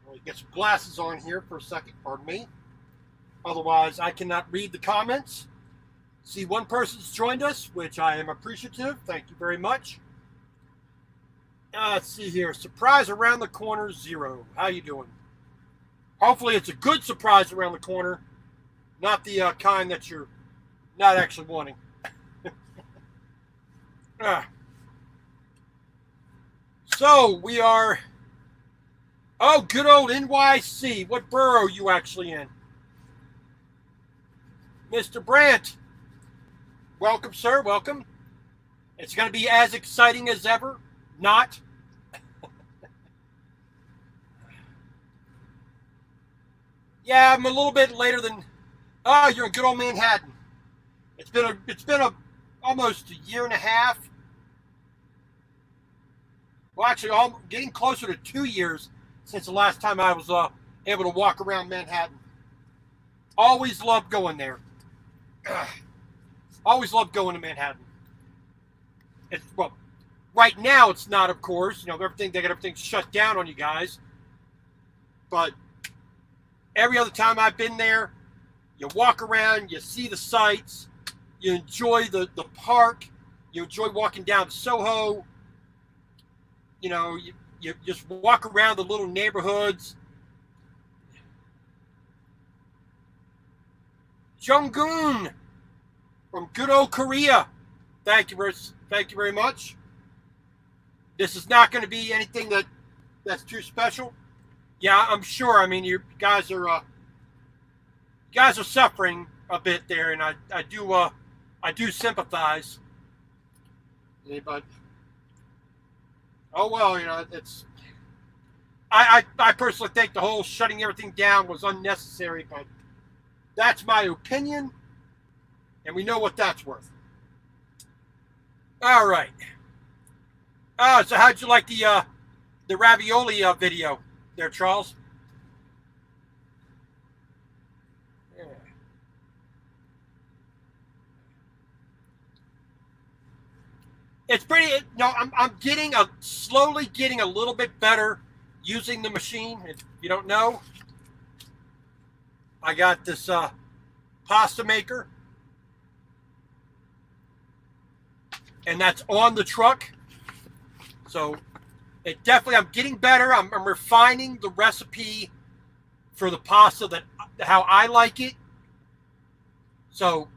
Let me get some glasses on here for a second, pardon me. Otherwise, I cannot read the comments. See, one person's joined us, which I am appreciative. Thank you very much. Let's see here. Surprise around the corner, 0. How you doing? Hopefully it's a good surprise around the corner, not the kind that you're not actually wanting. So we are, oh, good old NYC. What borough are you actually in? Mr. Brandt, welcome, sir, welcome. It's going to be as exciting as ever. Not. Yeah, I'm a little bit later than, oh, you're in good old Manhattan. It's been almost a year and a half. Well, actually, getting closer to 2 years since the last time I was able to walk around Manhattan. Always loved going there. Always loved going to Manhattan. Well, right now it's not, of course. You know, they got everything shut down on you guys. But every other time I've been there, you walk around, you see the sights, you enjoy the park, you enjoy walking down Soho. You know, you just walk around the little neighborhoods. Junggoon from good old Korea. Thank you very much. This is not going to be anything that's too special. Yeah, I'm sure. I mean, you guys are suffering a bit there, and I do sympathize. But oh well, you know, it's. I personally think the whole shutting everything down was unnecessary, but that's my opinion, and we know what that's worth. All right. So how'd you like the ravioli video there, Charles? Yeah. It's pretty. No, I'm slowly getting a little bit better using the machine. If you don't know, I got this pasta maker, and that's on the truck. So it definitely, I'm getting better. I'm refining the recipe for the pasta how I like it. So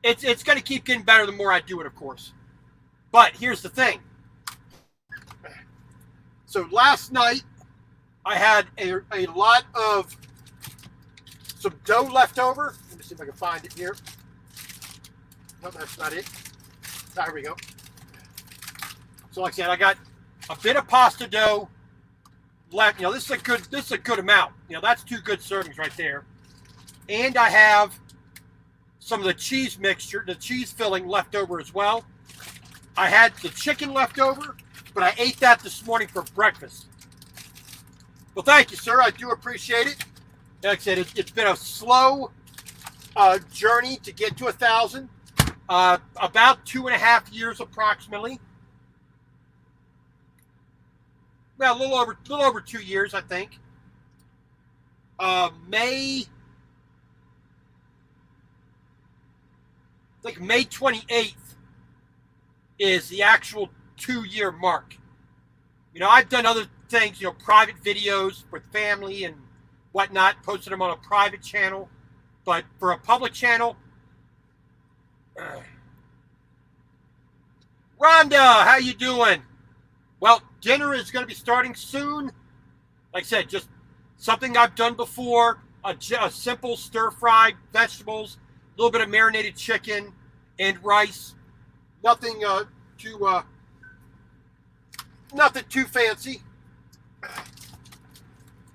it's going to keep getting better the more I do it, of course. But here's the thing. So last night I had a lot of some dough left over. Let me see if I can find it here. No, that's not it. There we go. So like I said, I got a bit of pasta dough left. You know, this is a good amount. You know, that's 2 good servings right there. And I have some of the cheese mixture, the cheese filling left over as well. I had the chicken left over, but I ate that this morning for breakfast. Well, thank you, sir. I do appreciate it. Like I said, it's been a slow journey to get to 1,000. About 2.5 years approximately. Well, a little over 2 years, I think. May 28th is the actual 2-year mark. You know, I've done other things, you know, private videos with family and whatnot, posted them on a private channel. But for a public channel, Rhonda, how you doing? Well, dinner is going to be starting soon. Like I said, just something I've done before. A simple stir-fried vegetables, a little bit of marinated chicken and rice. Nothing too fancy.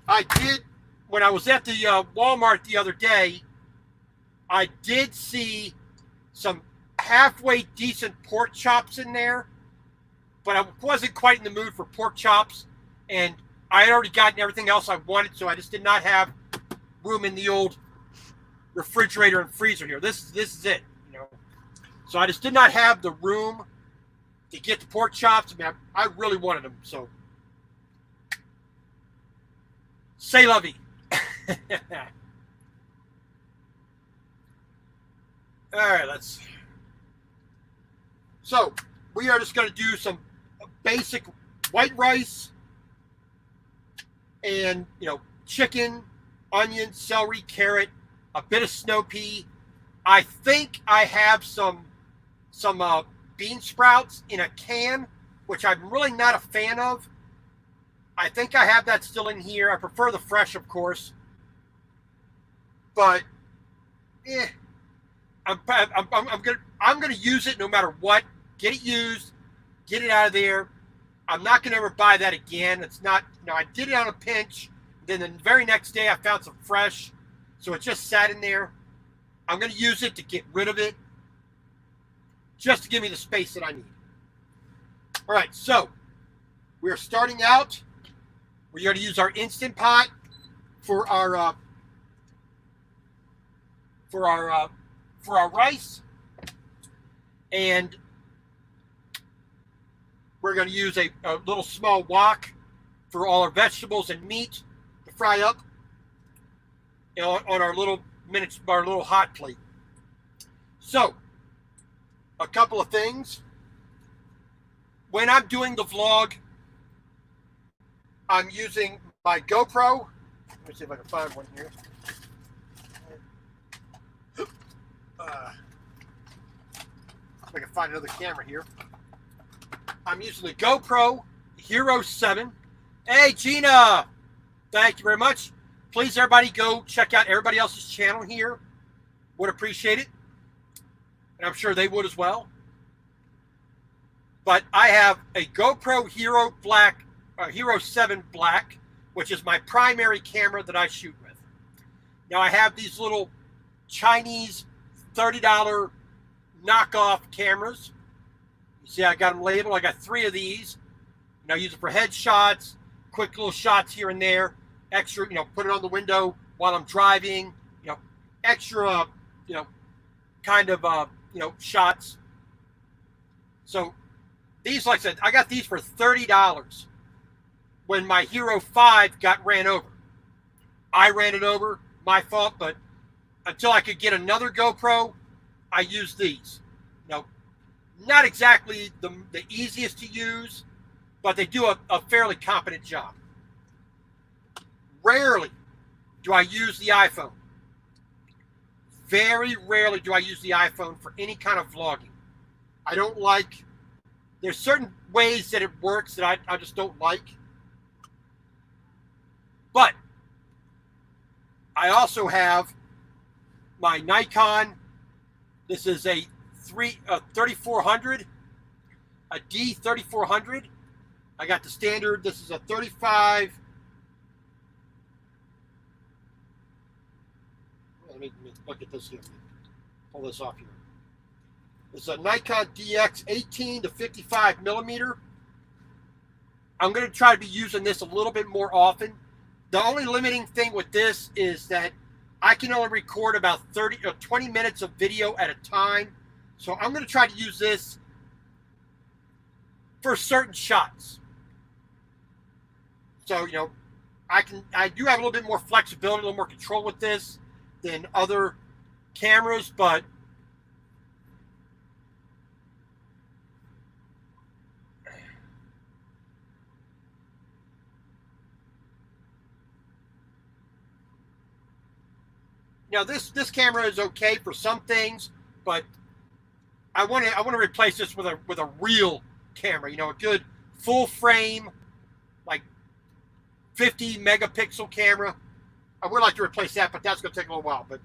I did, when I was at the Walmart the other day, I did see some halfway decent pork chops in there, but I wasn't quite in the mood for pork chops, and I had already gotten everything else I wanted, so I just did not have room in the old refrigerator and freezer here. This is it, you know. So I just did not have the room to get the pork chops. I mean, I really wanted them, so. Say lovey. All right, let's. So we are just going to do some basic white rice and, chicken, onion, celery, carrot, a bit of snow pea. I think I have some bean sprouts in a can, which I'm really not a fan of. I think I have that still in here. I prefer the fresh, of course. But, I'm gonna use it no matter what. Get it used, get it out of there. I'm not gonna ever buy that again. It's not. I did it on a pinch. Then the very next day I found some fresh, so it just sat in there. I'm gonna use it to get rid of it, just to give me the space that I need. All right, so we're starting out. We're going to use our Instant Pot for our rice, and we're going to use a little small wok for all our vegetables and meat to fry up, on our little hot plate. So, a couple of things. When I'm doing the vlog, I'm using my GoPro. Let me see if I can find one here. If I can find another camera here. I'm using the GoPro Hero 7. Hey, Gina! Thank you very much. Please, everybody, go check out everybody else's channel here. Would appreciate it. And I'm sure they would as well. But I have a GoPro Hero 7 Black, which is my primary camera that I shoot with. Now I have these little Chinese $30 knockoff cameras. You see, I got them labeled. I got 3 of these. I use it for headshots, quick little shots here and there. Extra, put it on the window while I'm driving. Extra, kind of, shots. So these, like I said, I got these for $30 when my Hero 5 got ran over. I ran it over, my fault, but until I could get another GoPro, I used these. Not exactly the easiest to use, but they do a fairly competent job. Rarely do I use the iPhone. Very rarely do I use the iPhone for any kind of vlogging. I don't like. There's certain ways that it works that I just don't like. But I also have my Nikon. This is a 3400, a D3400. I got the standard. This is a 35. Let me look at this here. Pull this off here. It's a Nikon DX 18 to 55 millimeter. I'm going to try to be using this a little bit more often. The only limiting thing with this is that I can only record about 30 or 20 minutes of video at a time. So I'm going to try to use this for certain shots. So, I do have a little bit more flexibility, a little more control with this than other cameras, but this camera is okay for some things, but I want to replace this with a real camera, a good full frame, like 50 megapixel camera. I would like to replace that, but that's going to take a little while. But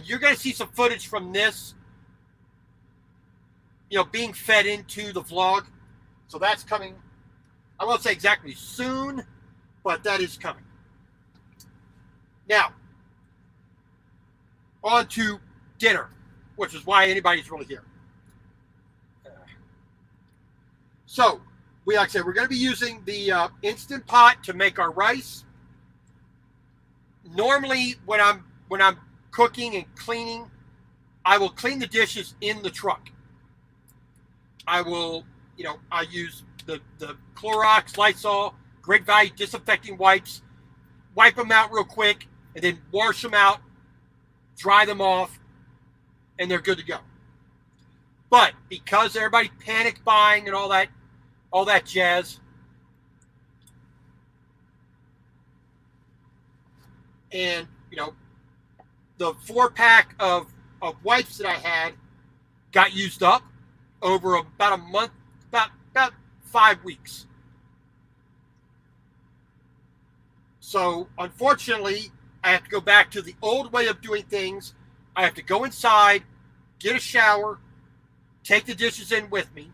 you're going to see some footage from this, being fed into the vlog. So that's coming. I won't say exactly soon, but that is coming. Now, on to dinner, which is why anybody's really here. So, like I said, we're going to be using the Instant Pot to make our rice. Normally, when I'm cooking and cleaning, I will clean the dishes in the truck. I will, I use the Clorox, Lysol, Great Value disinfecting wipes wipe them out real quick, and then wash them out, dry them off, and they're good to go. But because everybody panic buying and all that jazz, and the 4-pack of wipes that I had got used up over about a month, about 5 weeks. So unfortunately, I have to go back to the old way of doing things. I have to go inside, get a shower, take the dishes in with me.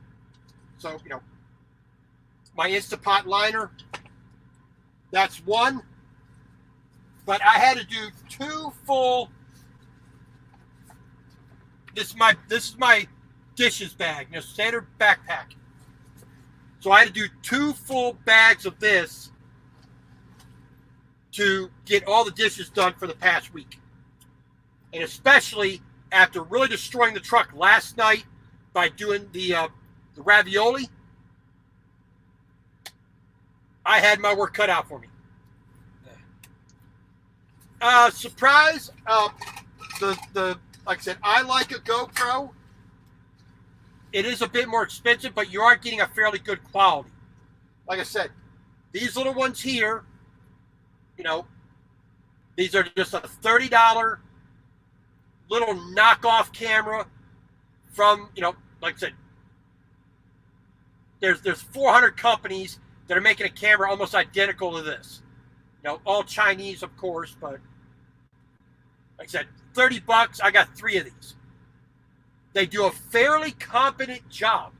So, my Instapot liner, that's one. But I had to do 2 full. This is my dishes bag, standard backpack. So I had to do 2 full bags of this to get all the dishes done for the past week. And especially after really destroying the truck last night by doing the ravioli, I had my work cut out for me. Surprise! Like I said, I like a GoPro. It is a bit more expensive, but you are getting a fairly good quality. Like I said, these little ones here, these are just a $30 little knockoff camera from, like I said, there's 400 companies that are making a camera almost identical to this. All Chinese, of course, but like I said, $30. I got 3 of these. They do a fairly competent job.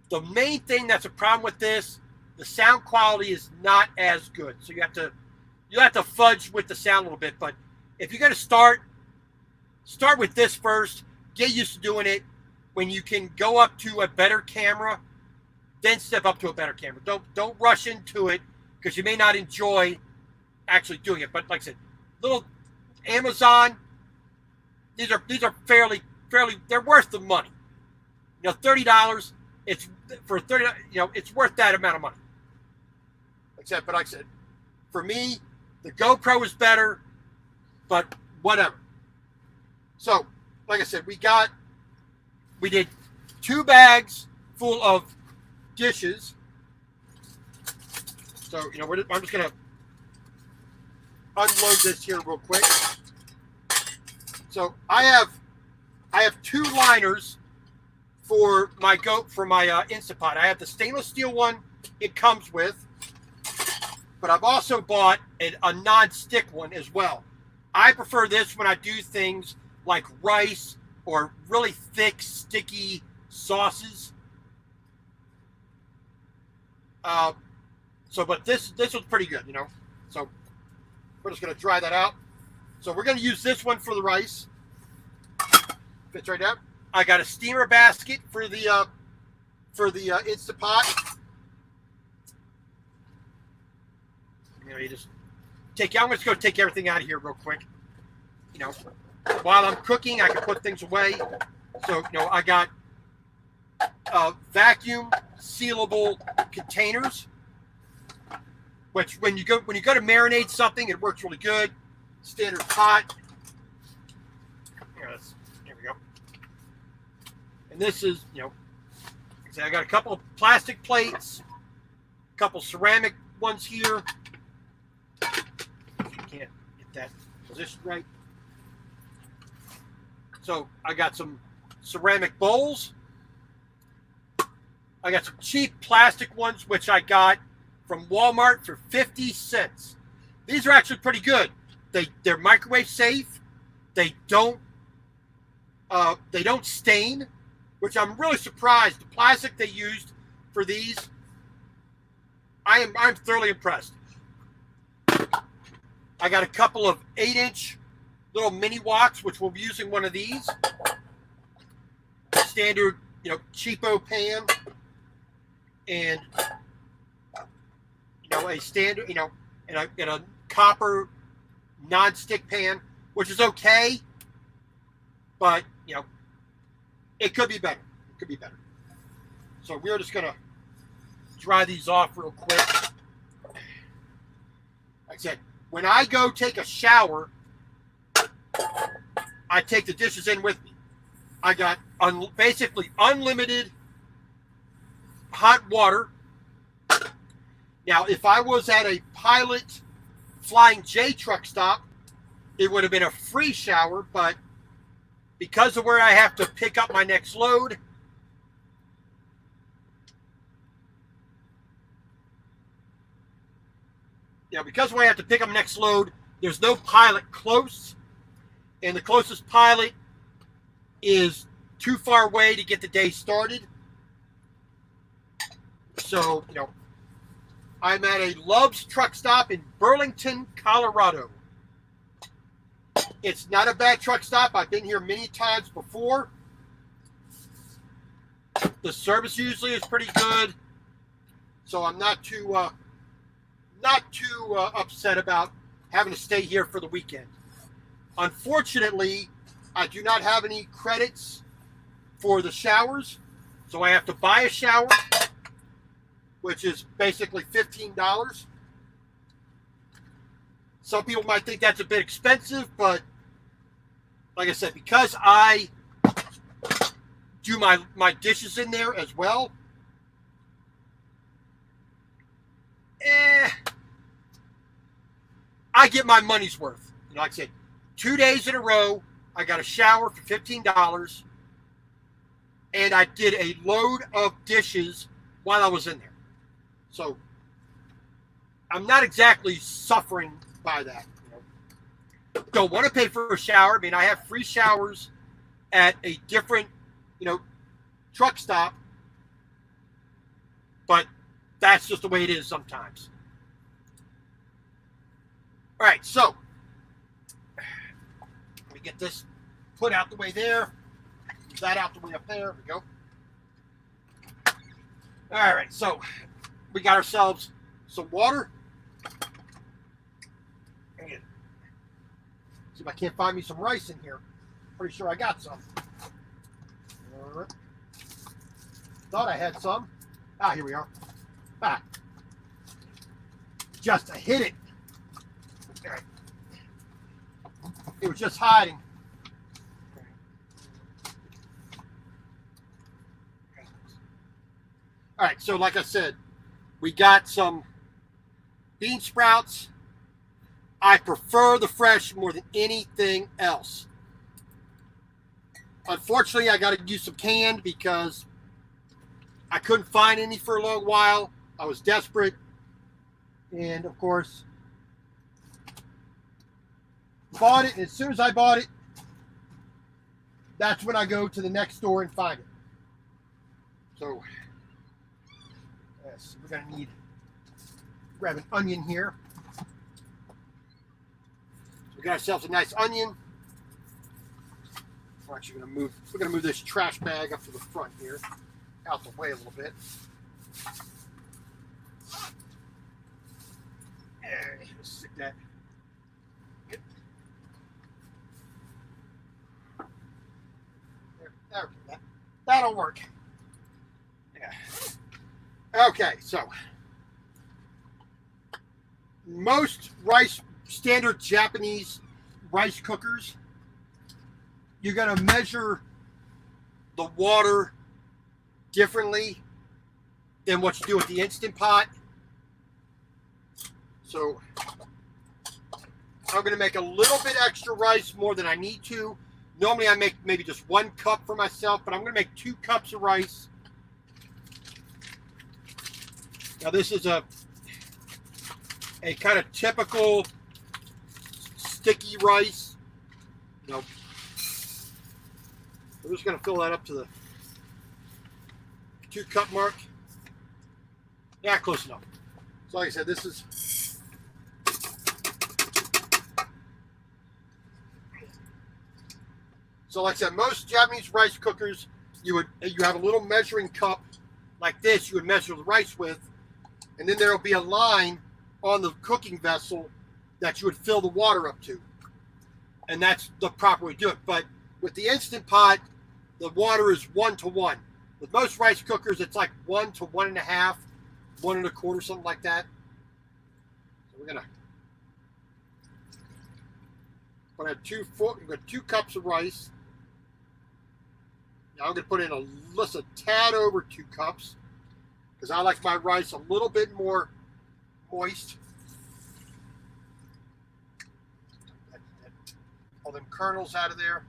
The main thing that's a problem with this, the sound quality is not as good. So you have to fudge with the sound a little bit. But if you're going to start with this first. Get used to doing it. When you can go up to a better camera, then step up to a better camera. Don't rush into it because you may not enjoy actually doing it. But like I said, little Amazon, these are fairly they're worth the money. $30. It's for 30. It's worth that amount of money. But like I said, for me, the GoPro is better, but whatever. So, like I said, we did 2 bags full of dishes. So, I'm just gonna unload this here real quick. So I have 2 liners for my Instapot. I have the stainless steel one it comes with, but I've also bought a non-stick one as well. I prefer this when I do things like rice or really thick, sticky sauces. But this was pretty good, So we're just gonna dry that out. So we're gonna use this one for the rice. Fits right there. I got a steamer basket for the Instapot. You just I'm just gonna take everything out of here real quick. While I'm cooking, I can put things away. So I got vacuum sealable containers, which when you go to marinate something, it works really good. Standard pot. Here we go. And this is, I got a couple of plastic plates, a couple ceramic ones here. Can't get that position right. So I got some ceramic bowls. I got some cheap plastic ones, which I got from Walmart for 50 cents. These are actually pretty good. They're microwave safe. They don't stain, which I'm really surprised. The plastic they used for these, I'm thoroughly impressed. I got a couple of 8-inch little mini woks, which we'll be using one of these. Standard, cheapo pan. And, a standard, and a copper non-stick pan, which is okay. But, it could be better. It could be better. So we're just going to dry these off real quick. Like I said, when I go take a shower, I take the dishes in with me. I got basically unlimited hot water. Now, if I was at a Pilot Flying J truck stop, it would have been a free shower, but because of where I have to pick up my next load, because where I have to pick up my next load, there's no Pilot close, and the closest Pilot is too far away to get the day started. So, I'm at a Love's truck stop in Burlington, Colorado. It's not a bad truck stop. I've been here many times before. The service usually is pretty good, so I'm not too upset about having to stay here for the weekend. Unfortunately, I do not have any credits for the showers, so I have to buy a shower, which is basically $15. Some people might think that's a bit expensive, but like I said, because I do my dishes in there as well, I get my money's worth. Like I said, 2 days in a row, I got a shower for $15, and I did a load of dishes while I was in there. So I'm not exactly suffering by that. Don't want to pay for a shower. I mean, I have free showers at a different, truck stop, but that's just the way it is sometimes. All right, so let me get this put out the way there. Move that out the way up there. There we go. All right, so we got ourselves some water. See if I can't find me some rice in here. Pretty sure I got some. All right. Thought I had some. Here we are. Just to hit it. All right. It was just hiding. All right, so like I said, we got some bean sprouts. I prefer the fresh more than anything else. Unfortunately, I got to use some canned because I couldn't find any for a long while. I was desperate. And of course, bought it. And as soon as I bought it, that's when I go to the next store and find it. So, yes, we're going to need grab an onion here. We got ourselves a nice onion. We're actually going to move this trash bag up to the front here, out the way a little bit. There, let's stick that. There, that'll work. Yeah. Okay, so most standard Japanese rice cookers, you're going to measure the water differently than what you do with the Instant Pot. So I'm going to make a little bit extra rice more than I need to. Normally I make maybe just 1 cup for myself, but I'm going to make 2 cups of rice. Now this is a kind of typical sticky rice. Nope. I'm just going to fill that up to the 2 cup mark. Yeah, close enough. So like I said, this is like I said, most Japanese rice cookers, you have a little measuring cup like this you would measure the rice with, and then there will be a line on the cooking vessel that you would fill the water up to. And that's the proper way to do it. But with the Instant Pot, the water is 1 to 1. With most rice cookers, it's like 1 to 1.5, 1 1/4, something like that. So we're going to But I have 2 cups of rice. Now I'm going to put in just a tad over 2 cups because I like my rice a little bit more moist. All them kernels out of there.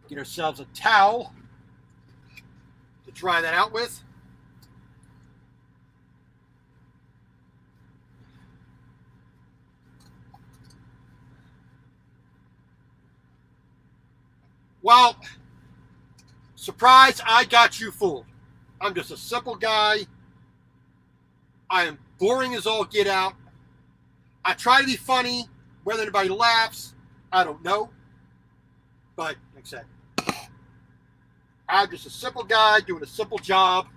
Get ourselves a towel to dry that out with. Well, surprise, I got you fooled. I'm just a simple guy. I am boring as all get out. I try to be funny. Whether anybody laughs, I don't know. But, like I said, I'm just a simple guy doing a simple job.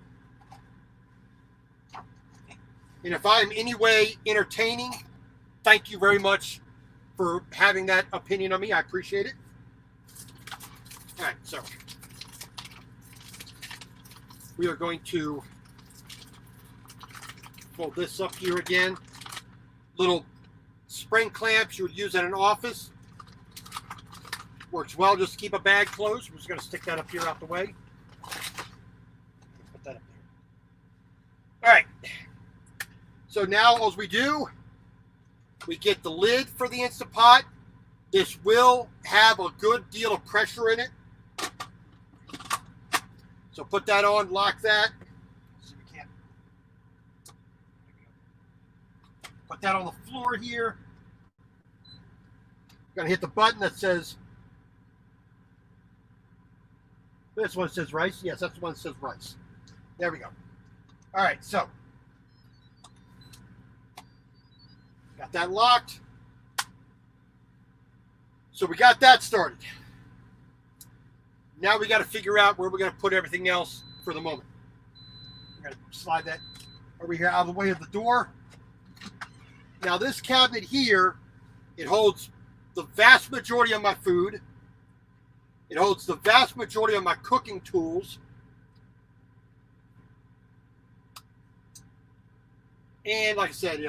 And if I'm in any way entertaining, thank you very much for having that opinion on me. I appreciate it. All right, so we are going to fold this up here again. Little spring clamps you would use at an office. Works well just to keep a bag closed. We're just going to stick that up here out the way. Put that up there. All right. So now as we do, we get the lid for the Instant Pot. This will have a good deal of pressure in it. So put that on, lock that. So we can't. Put that on the floor here. Gonna hit the button that says, this one says rice. Yes, that's the one that says rice. There we go. All right, so got that locked. So we got that started. Now we got to figure out where we're going to put everything else for the moment. I'm going to slide that over here out of the way of the door. Now this cabinet here, it holds the vast majority of my food. It holds the vast majority of my cooking tools. And like I said,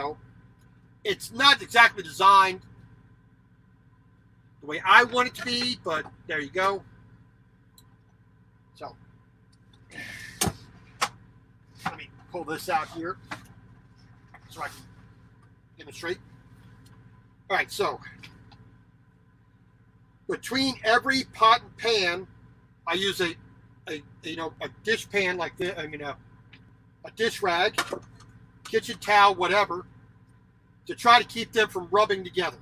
it's not exactly designed the way I want it to be, but there you go. So, let me pull this out here so I can demonstrate. All right, so between every pot and pan, I use a dish pan like this. I mean, a dish rag, kitchen towel, whatever, to try to keep them from rubbing together.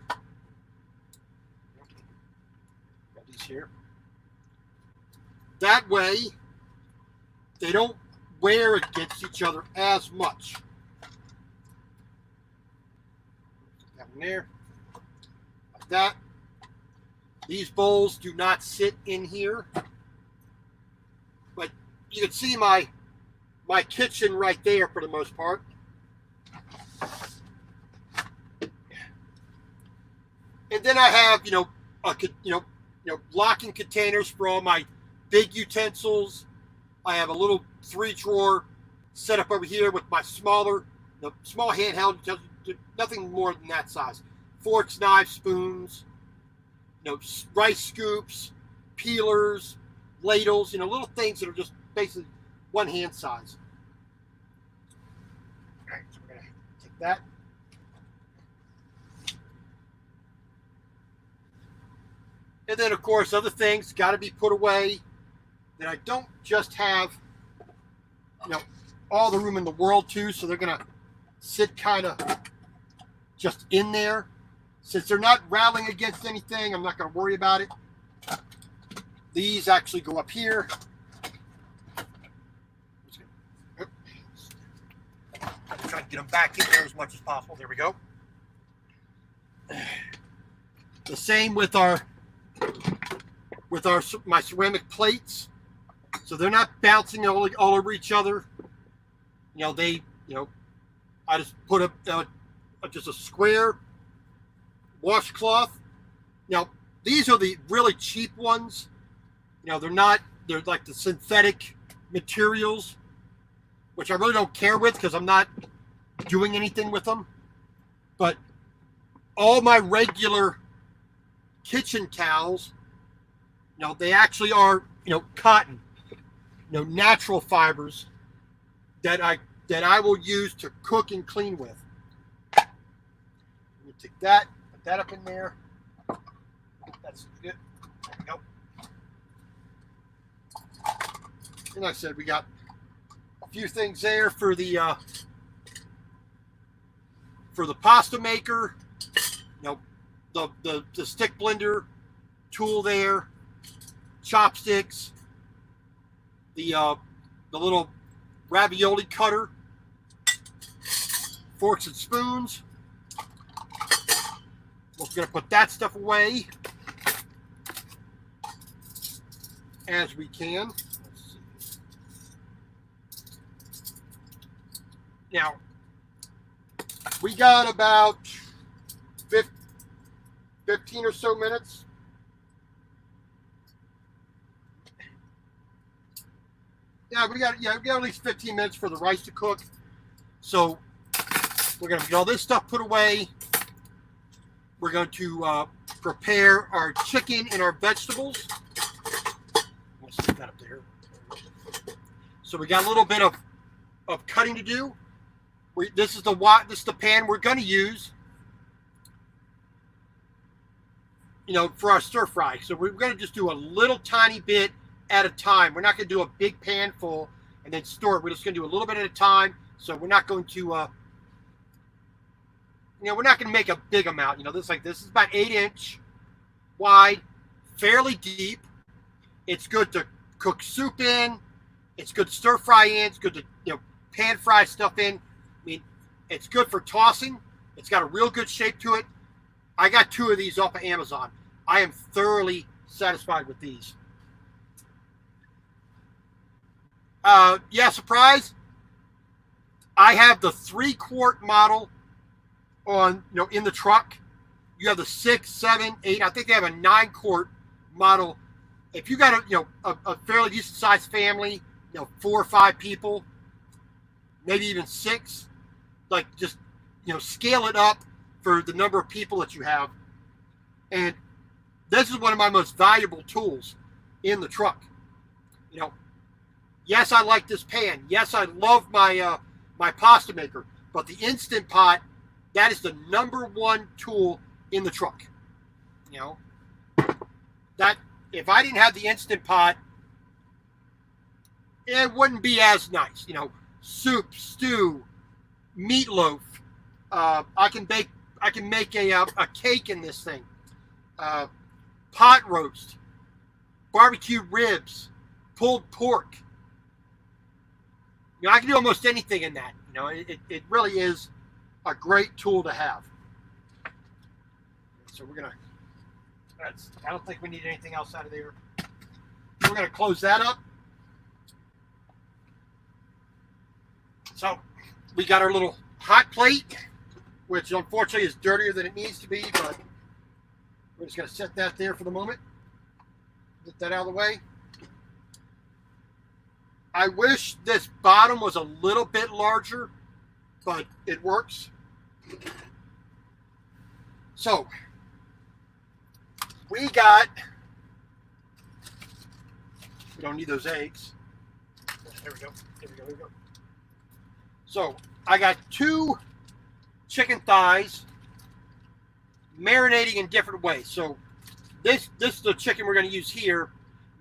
Got these here. That way, they don't wear against each other as much. Put that one there, like that. These bowls do not sit in here, but you can see my kitchen right there for the most part. And then I have, locking containers for all my big utensils. I have a little 3-drawer set up over here with my small handheld utensils, nothing more than that size. Forks, knives, spoons, rice scoops, peelers, ladles, little things that are just basically one hand size. All right, so we're going to take that. And then, of course, other things got to be put away that I don't just have, all the room in the world to, so they're going to sit kind of just in there. Since they're not rattling against anything, I'm not going to worry about it. These actually go up here. I'm trying to get them back in there as much as possible. There we go. The same with my ceramic plates, so they're not bouncing all over each other. I just put just a square washcloth. Now, these are the really cheap ones. They're like the synthetic materials, which I really don't care with because I'm not doing anything with them. But all my regular kitchen towels, they actually are, cotton, natural fibers that I will use to cook and clean with. Let me take that, put that up in there. That's good. There we go. And like I said, we got a few things there for the pasta maker. The stick blender tool there, chopsticks, the little ravioli cutter, forks and spoons. We're going to put that stuff away as we can. Let's see. Now, we got about 15 or so minutes. We got at least 15 minutes for the rice to cook. So we're going to get all this stuff put away. We're going to prepare our chicken and our vegetables. Let's stick that up there. So we got a little bit of cutting to do. This is the pan we're going to use, for our stir fry. So we're going to just do a little tiny bit at a time. We're not going to do a big pan full and then store it. We're just going to do a little bit at a time. So we're not going to, we're not going to make a big amount. This is about 8-inch wide, fairly deep. It's good to cook soup in. It's good to stir fry in. It's good to, pan fry stuff in. I mean, it's good for tossing. It's got a real good shape to it. I got 2 of these off of Amazon. I am thoroughly satisfied with these. Surprise. I have the 3-quart model on, in the truck. You have the 6, 7, 8. I think they have a 9-quart model. If you got a fairly decent sized family, 4 or 5 people, maybe even 6, just, scale it up for the number of people that you have. And this is one of my most valuable tools in the truck. Yes, I like this pan. Yes, I love my my pasta maker. But the Instant Pot, that is the #1 tool in the truck. That if I didn't have the Instant Pot, it wouldn't be as nice. Soup, stew, meatloaf. I can make a cake in this thing. Pot roast, barbecue ribs, pulled pork. I can do almost anything in that. It really is a great tool to have. So we're gonna. I don't think we need anything else out of there. We're gonna close that up. So we got our little hot plate, which unfortunately is dirtier than it needs to be, but we're just gonna set that there for the moment. Get that out of the way. I wish this bottom was a little bit larger, but it works. So, we don't need those eggs. There we go. So, I got 2 chicken thighs marinating in different ways. So, this is the chicken we're going to use here,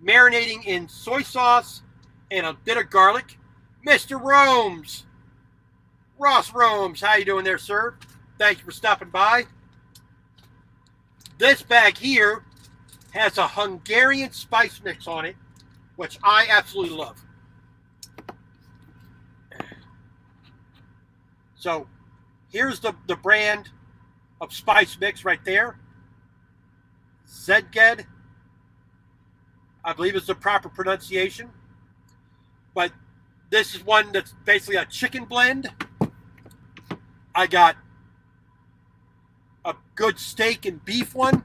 marinating in soy sauce and a bit of garlic. Mr. Rome's, Ross Rome's, how you doing there, sir? Thank you for stopping by. This bag here has a Hungarian spice mix on it, which I absolutely love. So here's the brand of spice mix right there. Szeged, I believe is the proper pronunciation. But this is one that's basically a chicken blend. I got a good steak and beef one.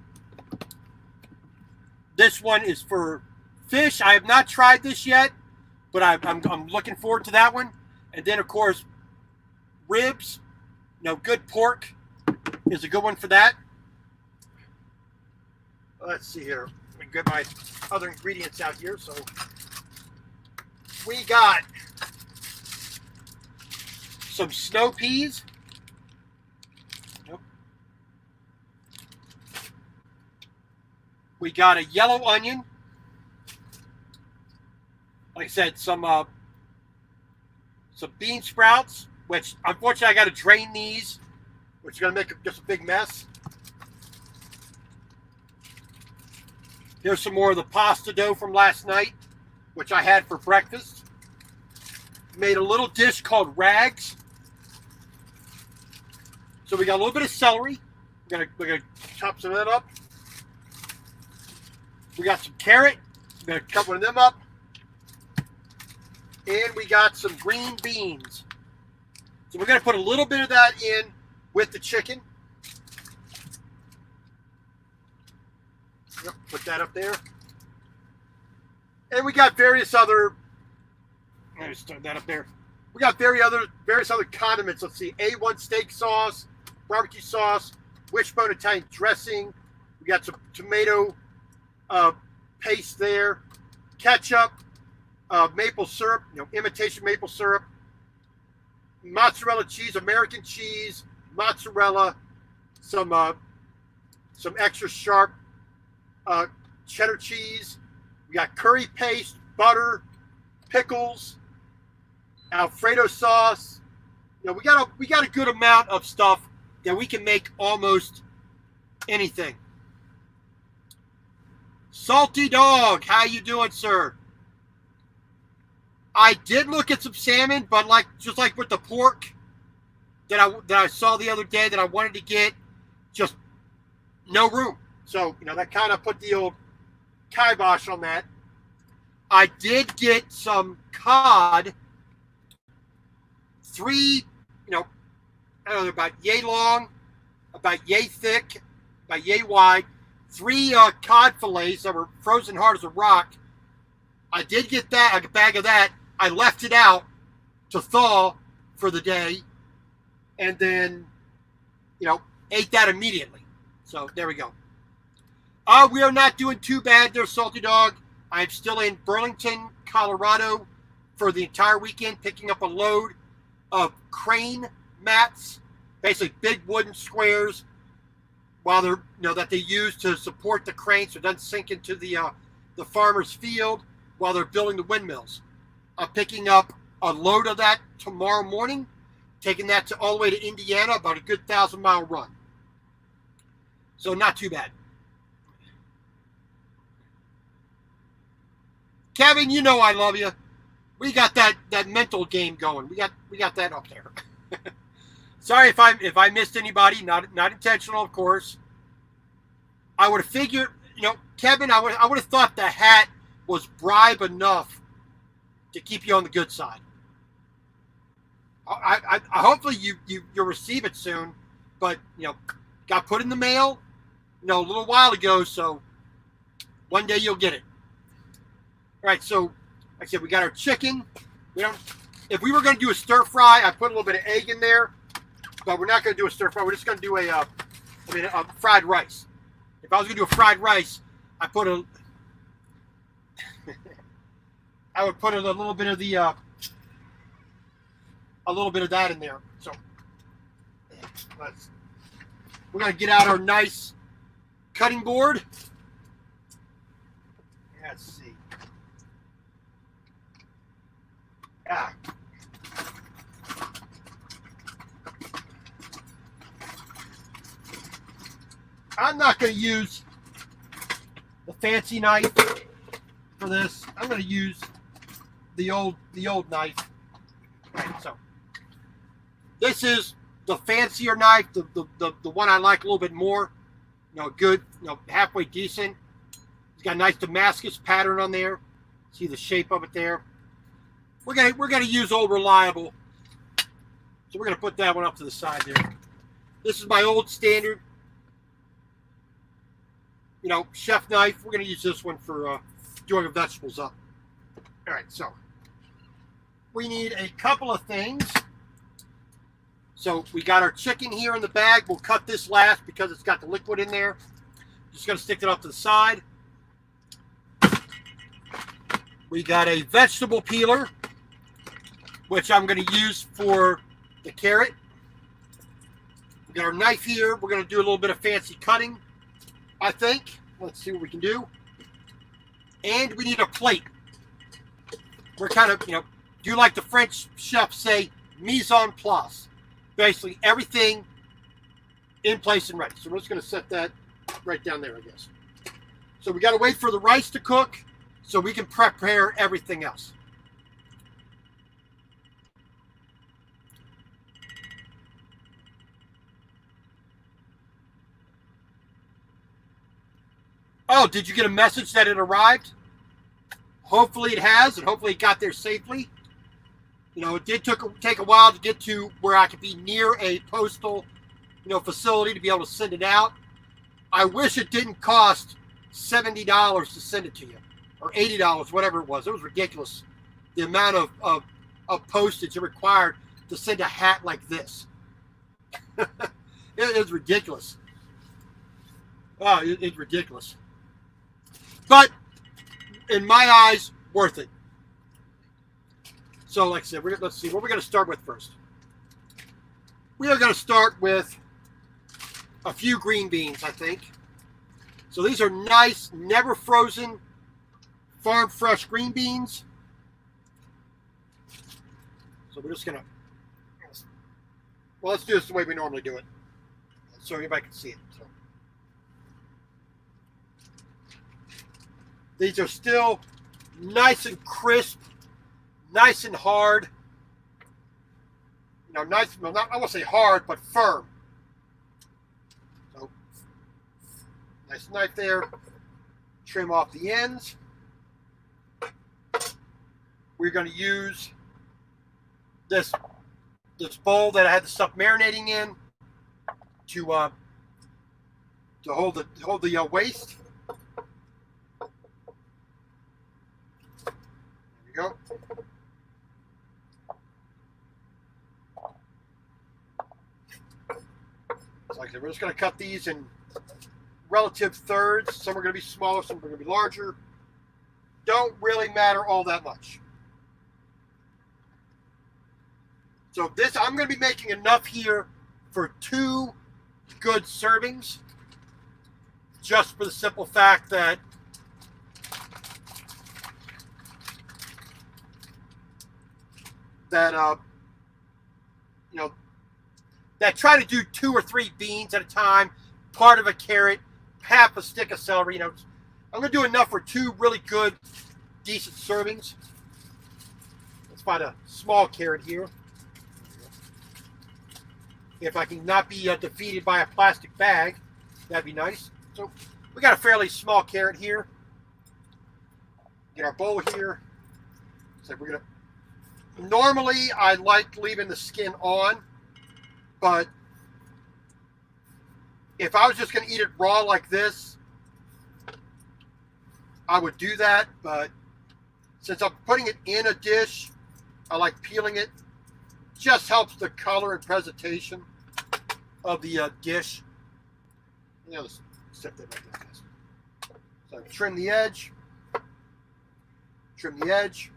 This one is for fish. I have not tried this yet, but I'm looking forward to that one. And then, of course, ribs, good pork is a good one for that. Let's see here. Let me get my other ingredients out here. So we got some snow peas. Nope. We got a yellow onion. Like I said, some bean sprouts, which unfortunately I got to drain these, which is going to make just a big mess. Here's some more of the pasta dough from last night, which I had for breakfast. Made a little dish called rags. So we got a little bit of celery. We're gonna chop some of that up. We got some carrot. We're gonna cut one of them up. And we got some green beans. So we're gonna put a little bit of that in with the chicken. Yep, put that up there. And we got various other. I just throw that up there. We got various other condiments. Let's see, A1 steak sauce, barbecue sauce, wishbone Italian dressing. We got some tomato paste there, ketchup, maple syrup, imitation maple syrup, mozzarella cheese, American cheese, mozzarella, some extra sharp cheddar cheese. We got curry paste, butter, pickles, Alfredo sauce. We got a good amount of stuff that we can make almost anything. Salty Dog, how you doing, sir? I did look at some salmon, but just like with the pork that I saw the other day that I wanted to get, just no room. So that kind of put the old kibosh on that. I did get some cod, 3, I don't know, about yay long, about yay thick, about yay wide, 3 cod fillets that were frozen hard as a rock. I did get that, a bag of that. I left it out to thaw for the day, and then, ate that immediately. So there we go. We are not doing too bad there, Salty Dog. I'm still in Burlington, Colorado for the entire weekend, picking up a load of crane mats, basically big wooden squares, while they're that they use to support the crane so it doesn't sink into the farmer's field while they're building the windmills. I'm picking up a load of that tomorrow morning, taking that all the way to Indiana, about a good 1,000-mile run. So not too bad. Kevin, I love you. We got that mental game going. We got that up there. Sorry if I missed anybody. Not intentional, of course. I would have figured, Kevin. I would have thought the hat was bribe enough to keep you on the good side. I hopefully you'll receive it soon, but got put in the mail, a little while ago. So one day you'll get it. All right, so like I said, we got our chicken. If we were going to do a stir fry, I put a little bit of egg in there, but we're not going to do a stir fry. We're just going to do a fried rice. If I was going to do a fried rice, I would put a little bit of that in there. So we're going to get out our nice cutting board. Let's see. Yeah. I'm not going to use the fancy knife for this. I'm going to use the old knife. Right, so this is the fancier knife, the one I like a little bit more. Good, halfway decent. It's got a nice Damascus pattern on there. See the shape of it there. We're gonna use Old Reliable, so we're gonna put that one up to the side there. This is my old standard, chef knife. We're gonna use this one for doing the vegetables up. All right, so we need a couple of things. So we got our chicken here in the bag. We'll cut this last because it's got the liquid in there. Just going to stick it off to the side. We got a vegetable peeler, which I'm going to use for the carrot. We got our knife here. We're going to do a little bit of fancy cutting, I think. Let's see what we can do. And we need a plate. We're kind of, do like the French chefs say, mise en place. Basically, everything in place and ready. So we're just going to set that right down there, I guess. So we got to wait for the rice to cook so we can prepare everything else. Oh, did you get a message that it arrived? Hopefully it has, and hopefully it got there safely. It did take a while to get to where I could be near a postal, facility to be able to send it out. I wish it didn't cost $70 to send it to you, or $80, whatever it was. It was ridiculous, the amount of postage it required to send a hat like this. It is ridiculous. Oh, it's ridiculous. But in my eyes, worth it. So, like I said, let's see what we're going to start with first. We are going to start with a few green beans, I think. So these are nice, never frozen, farm fresh green beans. So we're just going to, let's do this the way we normally do it, so everybody can see it. So. These are still nice and crisp, nice and hard. Nice, well, not, I won't say hard, but firm. So, nice knife there. Trim off the ends. We're going to use this bowl that I had the stuff marinating in to hold the waste. Go. So like I said, we're just going to cut these in relative thirds. Some are going to be smaller, some are going to be larger. Don't really matter all that much. So this, I'm going to be making enough here for 2 good servings, just for the simple fact that that try to do 2 or 3 beans at a time, part of a carrot, half a stick of celery. I'm going to do enough for 2 really good, decent servings. Let's find a small carrot here. If I can not be defeated by a plastic bag, that'd be nice. So we got a fairly small carrot here. Get our bowl here. So we're going to. Normally, I like leaving the skin on, but if I was just going to eat it raw like this, I would do that. But since I'm putting it in a dish, I like peeling it. Just helps the color and presentation of the dish. Let's set that like this. So trim the edge. Trim the edge.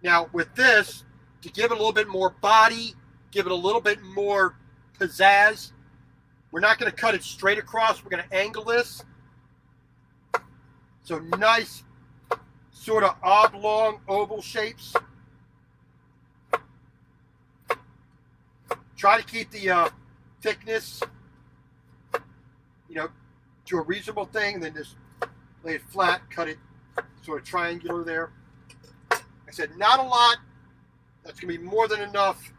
Now with this, to give it a little bit more body, give it a little bit more pizzazz, we're not going to cut it straight across. We're going to angle this. So nice sort of oblong oval shapes. Try to keep the thickness, to a reasonable thing. Then just lay it flat, cut it sort of triangular there. I said, not a lot. That's going to be more than enough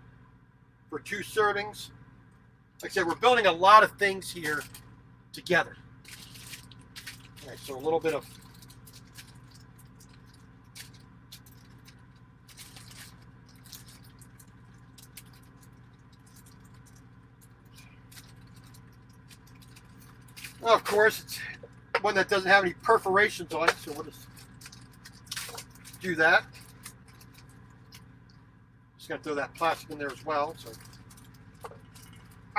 for 2 servings. Like I said, we're building a lot of things here together. All right, so a little bit of of course, it's one that doesn't have any perforations on it, so we'll just do that. Just going to throw that plastic in there as well. So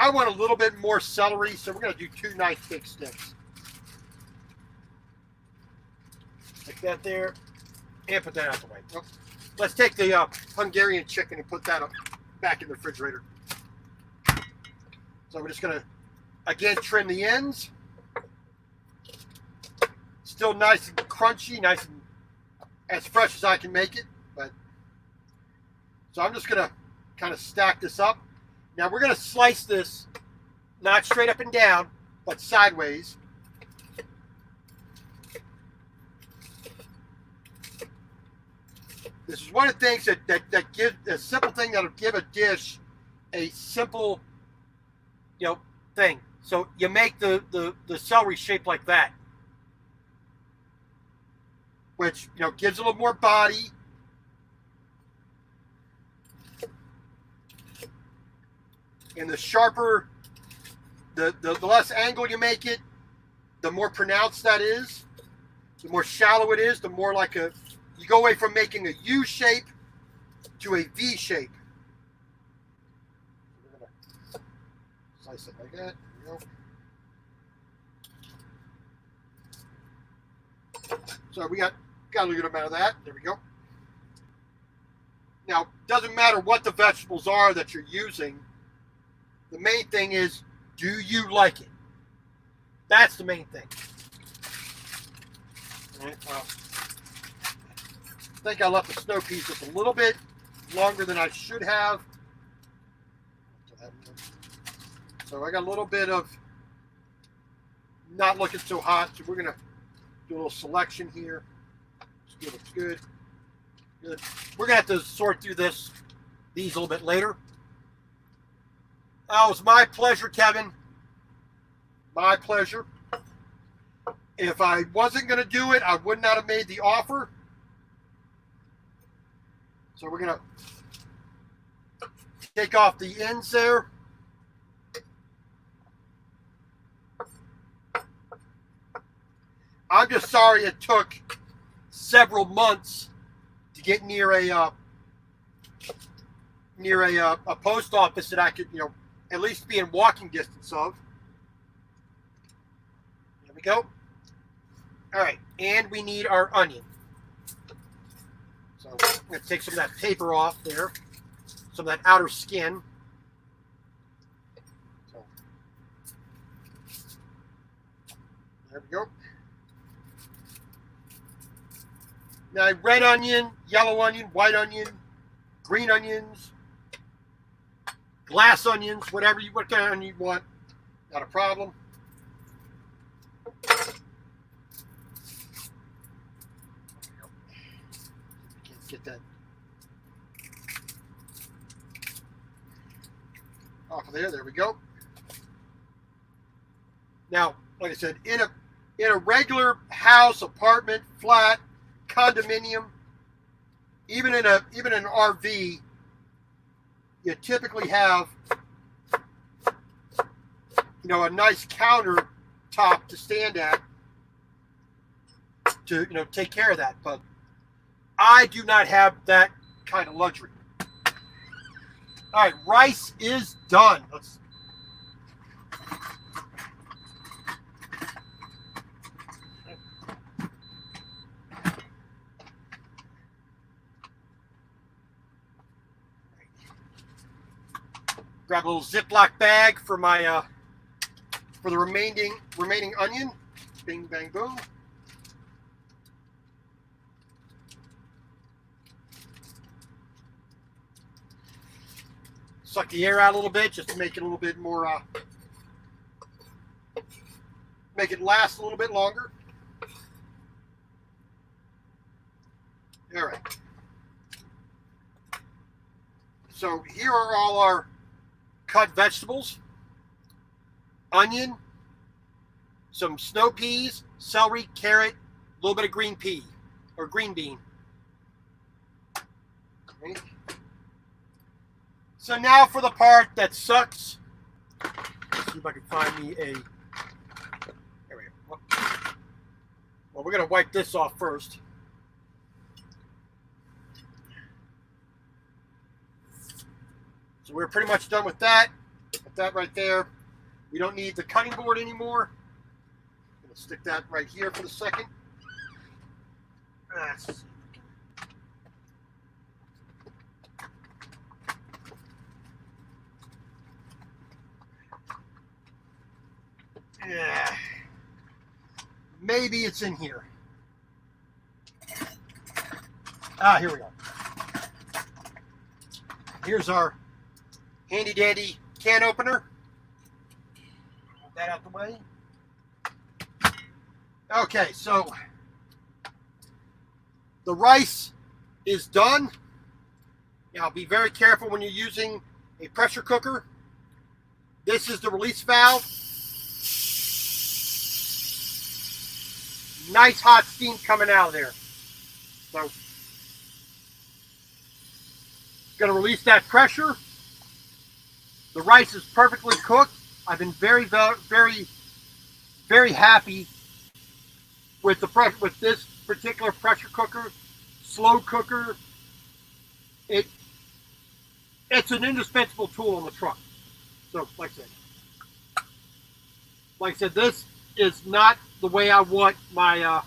I want a little bit more celery, so we're going to do 2 nice big sticks. Like that there. And put that out the way. Oh. Let's take the Hungarian chicken and put that back in the refrigerator. So we're just going to, again, trim the ends. Still nice and crunchy, nice and as fresh as I can make it. So I'm just going to kind of stack this up. Now we're going to slice this not straight up and down, but sideways. This is one of the things that gives a simple thing that'll give a dish a simple, thing. So you make the celery shape like that, which gives a little more body. And the sharper, the less angle you make it, the more pronounced that is. The more shallow it is, the more like you go away from making a U shape to a V shape. We're going to slice it like that. There we go. So we got a good amount of that. There we go. Now, doesn't matter what the vegetables are that you're using. The main thing is, do you like it? That's the main thing. All right, I think I left the snow peas just a little bit longer than I should have. So I got a little bit of not looking so hot. So we're going to do a little selection here. Looks good. Good. We're going to have to sort through these a little bit later. Oh, it was my pleasure, Kevin. My pleasure. If I wasn't going to do it, I would not have made the offer. So we're going to take off the ends there. I'm just sorry it took several months to get near a post office that I could, at least be in walking distance of. There we go. All right, and we need our onion. So I'm going to take some of that paper off there, some of that outer skin. So there we go. Now, red onion, yellow onion, white onion, green onions, glass onions, what kind of onion you want, not a problem. Can't get that off of there. There we go. Now, like I said, in a regular house, apartment, flat, condominium, even in an RV, you typically have a nice countertop to stand at to take care of that. But I do not have that kind of luxury. All right, rice is done. Let's grab a little Ziploc bag for my for the remaining onion. Bing, bang, boom. Suck the air out a little bit just to make it a little bit more, make it last a little bit longer. All right. So here are all our cut vegetables: onion, some snow peas, celery, carrot, a little bit of green pea or green bean. Okay. So now for the part that sucks. Let's see if I can find me a. There we go. Well, we're going to wipe this off first. So we're pretty much done with that. that right there. We don't need the cutting board anymore. I'm gonna stick that right here for the second. Let's see. Yeah. Maybe it's in here. Ah, here we go. Here's our handy dandy can opener. Move that out the way. Okay, so the rice is done. Now be very careful when you're using a pressure cooker. This is the release valve. Nice hot steam coming out of there. So, going to release that pressure. The rice is perfectly cooked. I've been very, very, very happy with with this particular pressure cooker, slow cooker. It's an indispensable tool in the truck. So, like I said, this is not the way I want my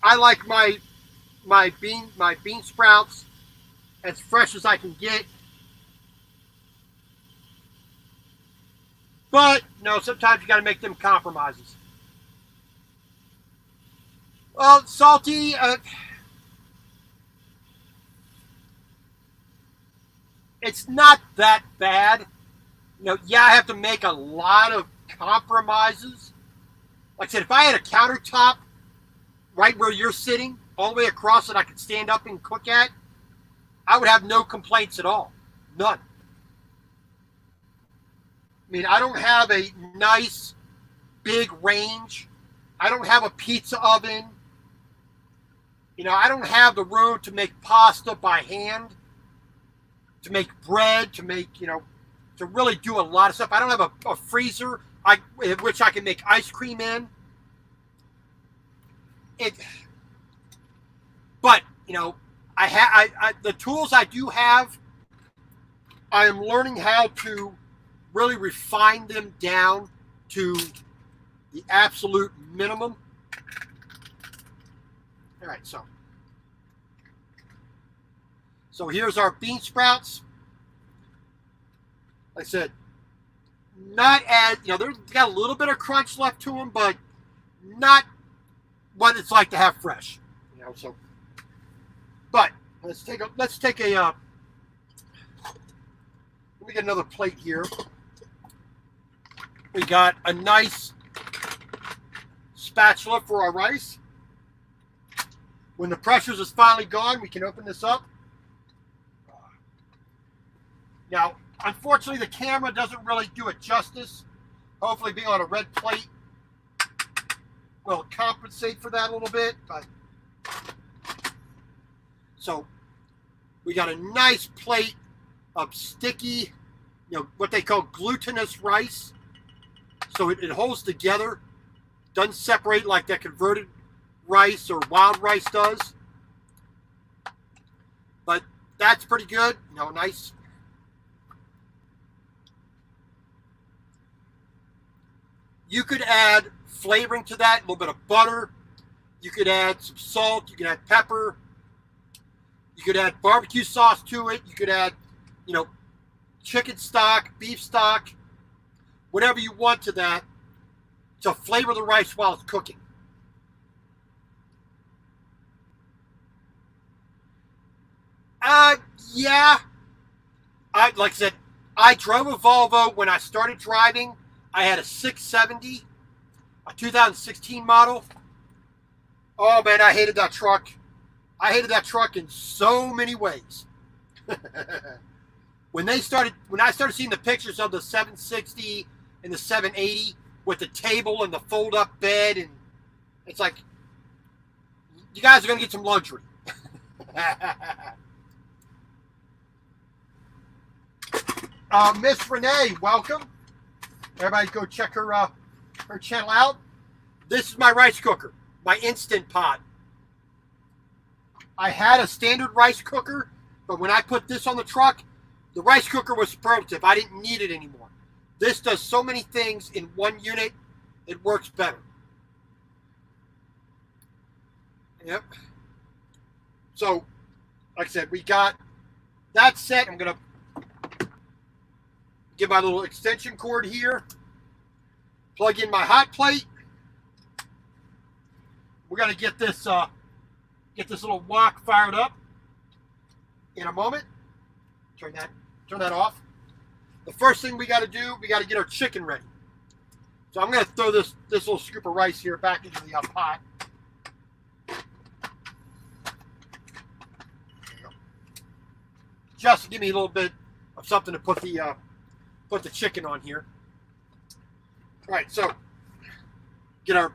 I like my bean sprouts as fresh as I can get. But no, sometimes you got to make them compromises. Well, salty. It's not that bad. You know, yeah, I have to make a lot of compromises. Like I said, if I had a countertop right where you're sitting, all the way across that I could stand up and cook at, I would have no complaints at all. None. I mean, I don't have a nice big range. I don't have a pizza oven. You know, I don't have the room to make pasta by hand, to make bread, to make, you know, to really do a lot of stuff. I don't have a freezer which I can make ice cream in. But, you know, the tools I do have, I am learning how to really refine them down to the absolute minimum. All right, so here's our bean sprouts. Like I said, not as, you know, they've got a little bit of crunch left to them, but not what it's like to have fresh. You know, so, but let's take a let me get another plate here. We got a nice spatula for our rice. When the pressures is finally gone, we can open this up. Now, unfortunately, the camera doesn't really do it justice. Hopefully, being on a red plate will compensate for that a little bit. But so we got a nice plate of sticky, you know, what they call glutinous rice. So it holds together, doesn't separate like that converted rice or wild rice does. But that's pretty good. You know, nice. You could add flavoring to that, a little bit of butter. You could add some salt. You could add pepper. You could add barbecue sauce to it. You could add, you know, chicken stock, beef stock, whatever you want to that to flavor the rice while it's cooking. Yeah. Like I said, I drove a Volvo when I started driving. I had a 670, a 2016 model. Oh man, I hated that truck. I hated that truck in so many ways. When I started seeing the pictures of the 760 and the 780 with the table and the fold-up bed, and it's like, you guys are gonna get some luxury. Miss Renee, welcome. Everybody go check her channel out. This is my rice cooker, my Instant Pot. I had a standard rice cooker, but when I put this on the truck, the rice cooker was superlative. I didn't need it anymore. This does so many things in one unit, it works better. Yep. So, like I said, we got that set. I'm going to get my little extension cord here, plug in my hot plate. We're going to get this little wok fired up in a moment. Turn that off. The first thing we got to do, we got to get our chicken ready. So I'm going to throw this little scoop of rice here back into the pot. Just to give me a little bit of something to put the chicken on here. All right, so get our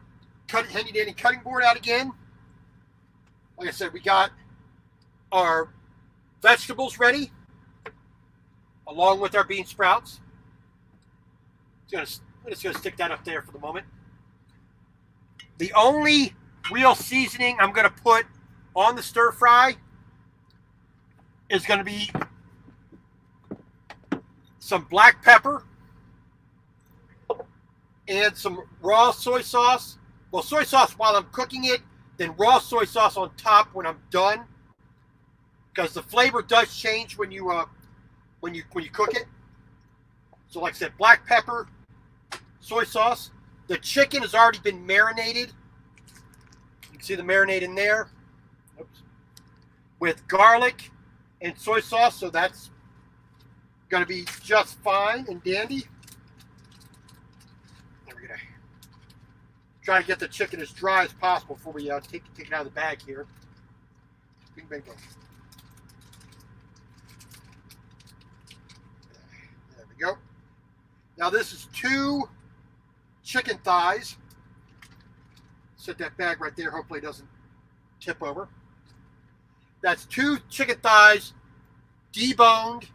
handy dandy cutting board out again. Like I said, we got our vegetables ready, along with our bean sprouts. I'm just going to stick that up there for the moment. The only real seasoning I'm going to put on the stir fry is going to be some black pepper and some raw soy sauce. Well, soy sauce while I'm cooking it, then raw soy sauce on top when I'm done, because the flavor does change when you cook it. So, like I said, black pepper, soy sauce. The chicken has already been marinated. You can see the marinade in there. Oops. With garlic and soy sauce, so that's going to be just fine and dandy. There we go. Try to get the chicken as dry as possible before we take it out of the bag here. Bing, bang, bang. There we go. Now this is 2 chicken thighs. Set that bag right there. Hopefully it doesn't tip over. That's 2 chicken thighs, deboned,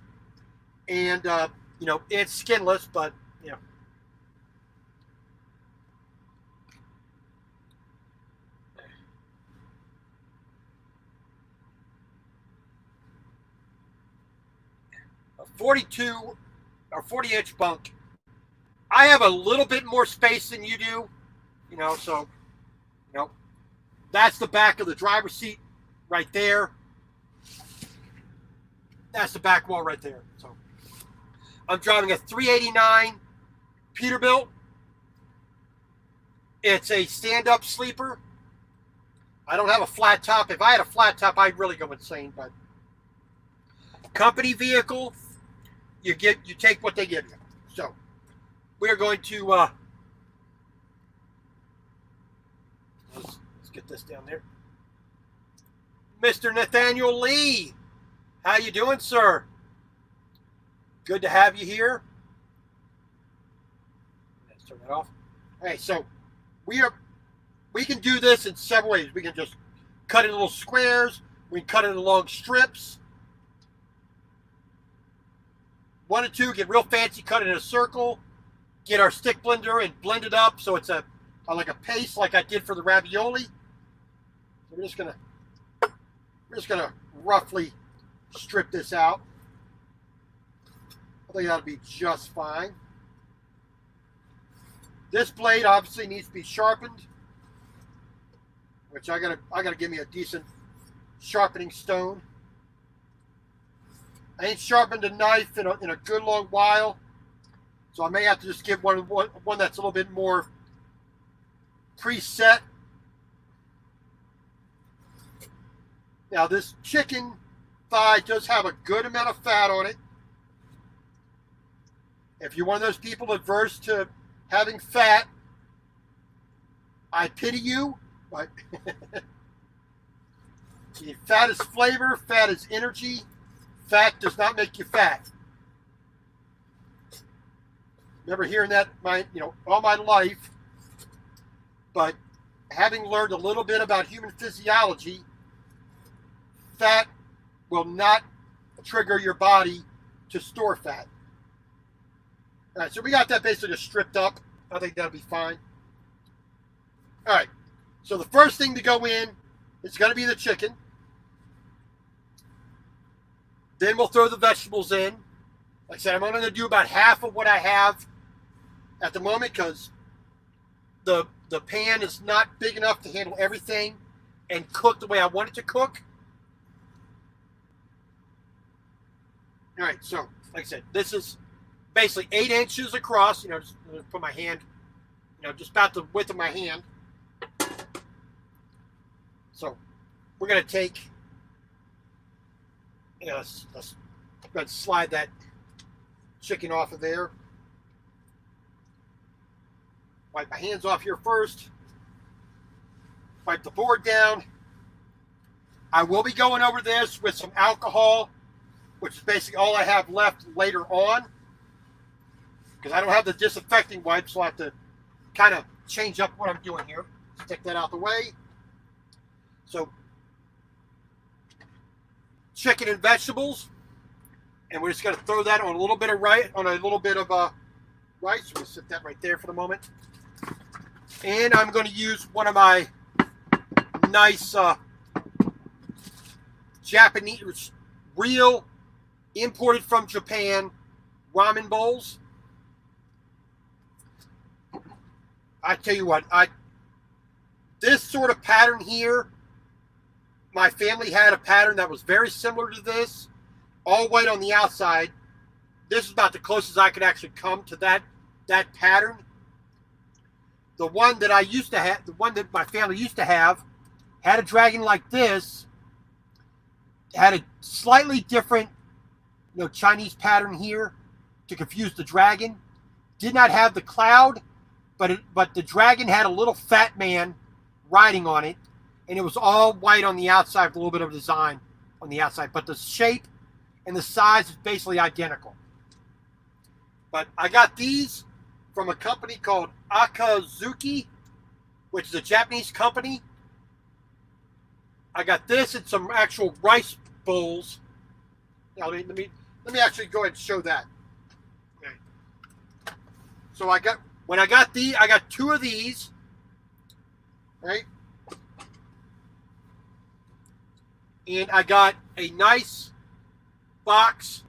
and it's skinless, but you know. A 42 or 40-inch bunk. I have a little bit more space than you do, so that's the back of the driver's seat right there. That's the back wall right there. So I'm driving a 389 Peterbilt. It's a stand-up sleeper. I don't have a flat top. If I had a flat top, I'd really go insane. But company vehicle, you take what they give you. So we are going to let's get this down there. Mr. Nathaniel Lee, how you doing, sir? Good to have you here. Let's turn that off. Okay, so we can do this in several ways. We can just cut it in little squares. We can cut it in long strips. 1 and 2, get real fancy, cut it in a circle. Get our stick blender and blend it up so it's like a paste, like I did for the ravioli. So we're just gonna roughly strip this out. I think that'll be just fine. This blade obviously needs to be sharpened, which I gotta give me a decent sharpening stone. I ain't sharpened a knife in a good long while, so I may have to just get one that's a little bit more preset. Now this chicken thigh does have a good amount of fat on it. If you're one of those people adverse to having fat, I pity you, but fat is flavor, fat is energy. Fat does not make you fat. Remember hearing that all my life, but having learned a little bit about human physiology, fat will not trigger your body to store fat. All right, so we got that basically just stripped up. I think that'll be fine. All right, so the first thing to go in is going to be the chicken. Then we'll throw the vegetables in. Like I said, I'm only going to do about half of what I have at the moment because the pan is not big enough to handle everything and cook the way I want it to cook. All right, so like I said, this is basically 8 inches across. Just put my hand, just about the width of my hand. So we're going to take, let's slide that chicken off of there. Wipe my hands off here first. Wipe the board down. I will be going over this with some alcohol, which is basically all I have left later on. Because I don't have the disinfecting wipes, so I have to kind of change up what I'm doing here. Stick that out the way. So, chicken and vegetables. And we're just going to throw that on a little bit of rice. We're going to set that right there for the moment. And I'm going to use one of my nice Japanese, real, imported from Japan ramen bowls. I tell you what, this sort of pattern here, my family had a pattern that was very similar to this, all white on the outside. This is about the closest I could actually come to that pattern. The one that I used to have, the one that my family used to have, had a dragon like this, had a slightly different, Chinese pattern here to confuse the dragon. Did not have the cloud, but the dragon had a little fat man riding on it, and it was all white on the outside with a little bit of design on the outside. But the shape and the size is basically identical. But I got these from a company called Akazuki, which is a Japanese company. I got this and some actual rice bowls. Now, let me actually go ahead and show that. Okay. So when I got 2 of these, right? And I got a nice box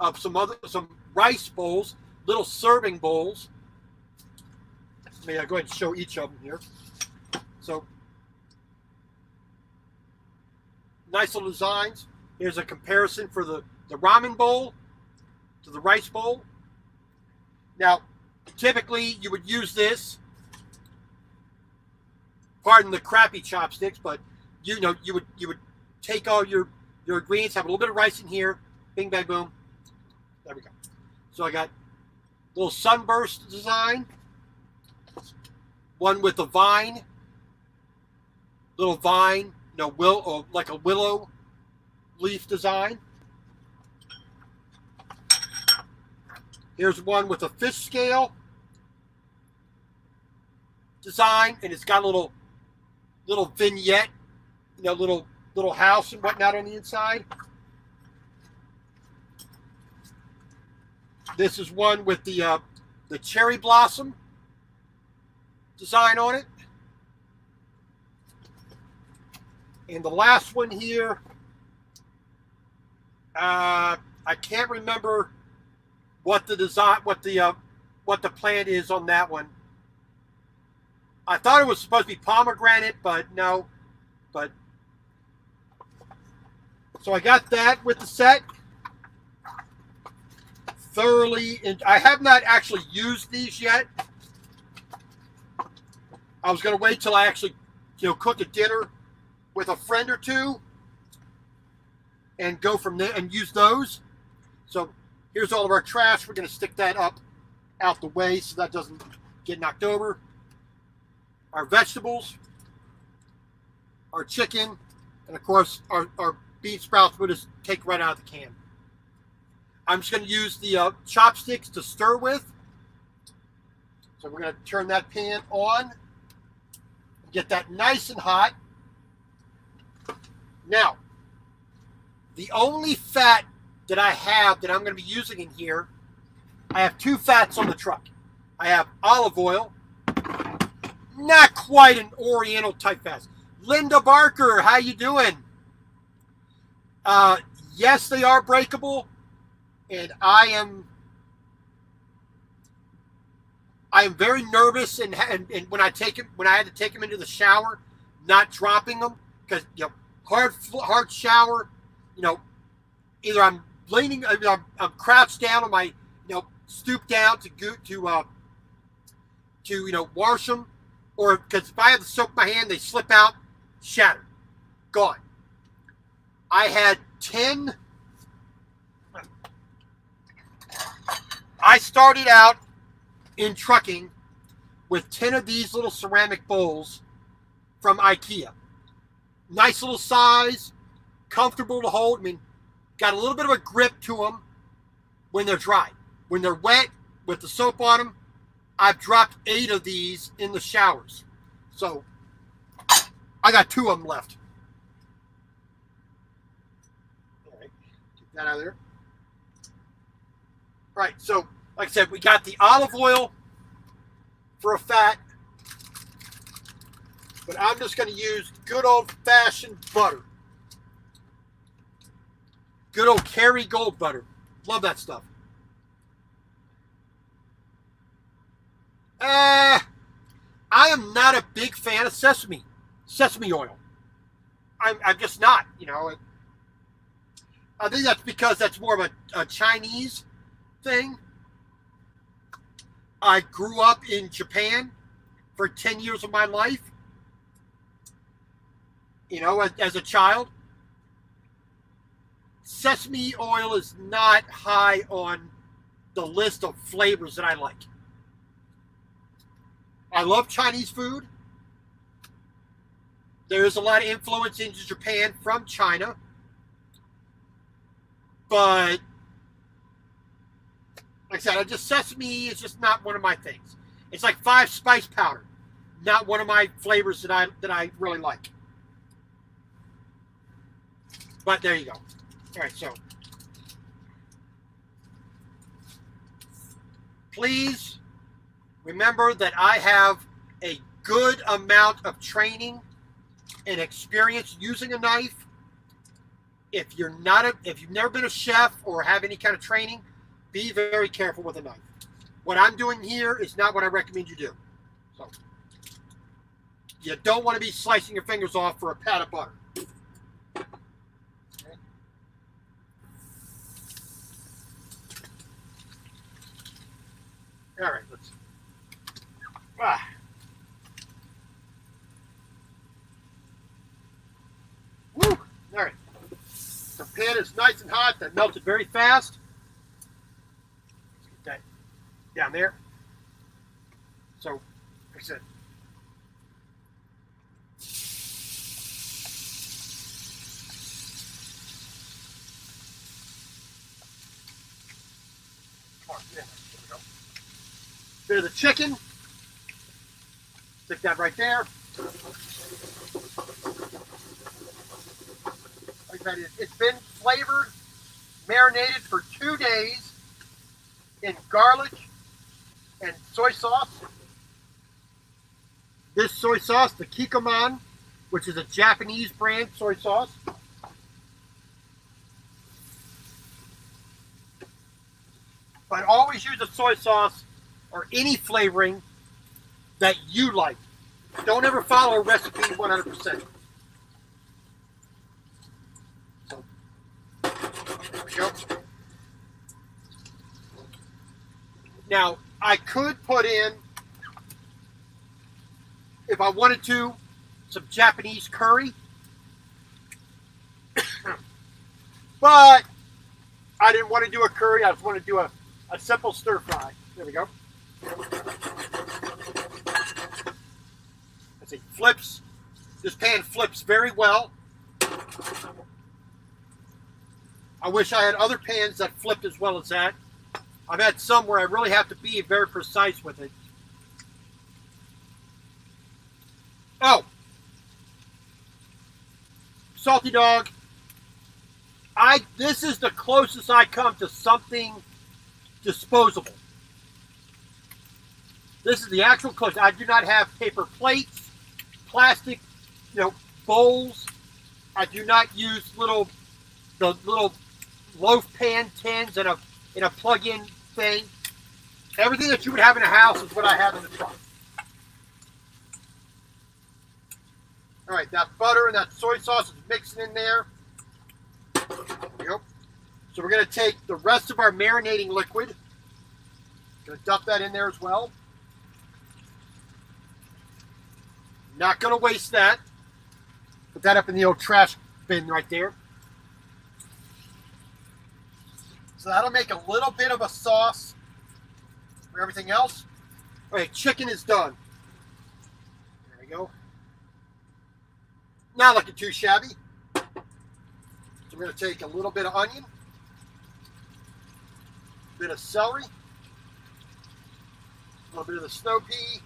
of some rice bowls, little serving bowls. May I go ahead and show each of them here? So, nice little designs. Here's a comparison for the ramen bowl to the rice bowl. Now, typically you would use this, pardon the crappy chopsticks, but you would take all your ingredients, have a little bit of rice in here, bing bang boom. There we go. So I got a little sunburst design, one with a vine, little vine, like a willow leaf design. Here's one with a fish scale design, and it's got a little vignette, little house and whatnot on the inside. This is one with the cherry blossom design on it. And the last one here, I can't remember what the design, what the plant is on that one. I thought it was supposed to be pomegranate, but no. So I got that with the set. Thoroughly, and I have not actually used these yet. I was going to wait till I actually, cook a dinner with a friend or two and go from there and use those. So here's all of our trash. We're going to stick that up out the way so that doesn't get knocked over. Our vegetables, our chicken, and of course our bean sprouts we'll just take right out of the can. I'm just going to use the chopsticks to stir with. So we're going to turn that pan on. Get that nice and hot. Now, the only fat that I have that I'm going to be using in here, I have 2 fats on the truck. I have olive oil, not quite an Oriental type fat. Linda Barker, how you doing? Yes, they are breakable, and I am very nervous, and when I had to take them into the shower, not dropping them, because hard shower, either I'm leaning, I'm crouched down on my, stoop down to wash them, or because if I have the soap in my hand, they slip out, shattered, gone. I had 10. I started out in trucking with 10 of these little ceramic bowls from IKEA. Nice little size, comfortable to hold. I mean, got a little bit of a grip to them when they're dry. When they're wet with the soap on them, I've dropped 8 of these in the showers. So I got 2 of them left. All right, get that out of there. All right, so like I said, we got the olive oil for a fat, but I'm just going to use good old-fashioned butter. Good old Kerrygold butter. Love that stuff. I am not a big fan of sesame oil. I'm just not, I think that's because that's more of a Chinese thing. I grew up in Japan for 10 years of my life, as a child. Sesame oil is not high on the list of flavors that I like. I love Chinese food. There is a lot of influence into Japan from China. But like I said, sesame is just not one of my things. It's like 5 spice powder. Not one of my flavors that I really like. But there you go. All right, so please remember that I have a good amount of training and experience using a knife. If you've never been a chef or have any kind of training, be very careful with a knife. What I'm doing here is not what I recommend you do. So you don't want to be slicing your fingers off for a pat of butter. Okay. All right, let's. Woo! All right. The pan is nice and hot. That melted very fast. Let's get that down there. So, like I said, there we go. Bit of the chicken. Stick that right there. It's been flavored, marinated for 2 days in garlic and soy sauce. This soy sauce, the Kikkoman, which is a Japanese brand soy sauce. But always use a soy sauce or any flavoring that you like. Don't ever follow a recipe 100%. So, there we go. Now, I could put in, if I wanted to, some Japanese curry. But I didn't want to do a curry. I just wanted to do a simple stir fry. There we go. Let's see, flips. This pan flips very well. I wish I had other pans that flipped as well as that. I've had some where I really have to be very precise with it. Oh. Salty dog. This is the closest I come to something disposable. This is the actual closest. I do not have paper plates, plastic, bowls. I do not use little the little loaf pan tins and a plug-in thing. Everything that you would have in a house is what I have in the truck. All right, that butter and that soy sauce is mixing in there. There we go. So we're going to take the rest of our marinating liquid. Going to dump that in there as well. Not going to waste that. Put that up in the old trash bin right there. So that'll make a little bit of a sauce for everything else. All right, chicken is done. There we go. Not looking too shabby. So we're going to take a little bit of onion, a bit of celery, a little bit of the snow pea,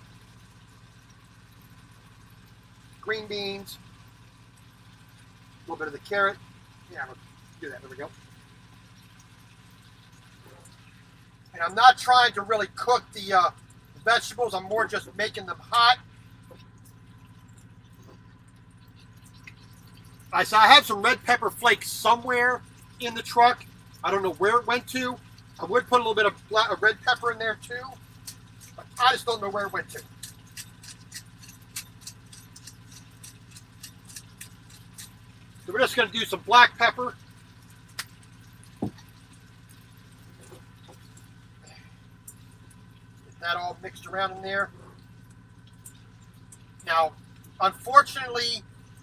green beans, a little bit of the carrot. Yeah, we'll do that. There we go. And I'm not trying to really cook the vegetables. I'm more just making them hot. So I have some red pepper flakes somewhere in the truck. I don't know where it went to. I would put a little bit of red pepper in there too, but I just don't know where it went to. So we're just going to do some black pepper. Get that all mixed around in there. Now, unfortunately,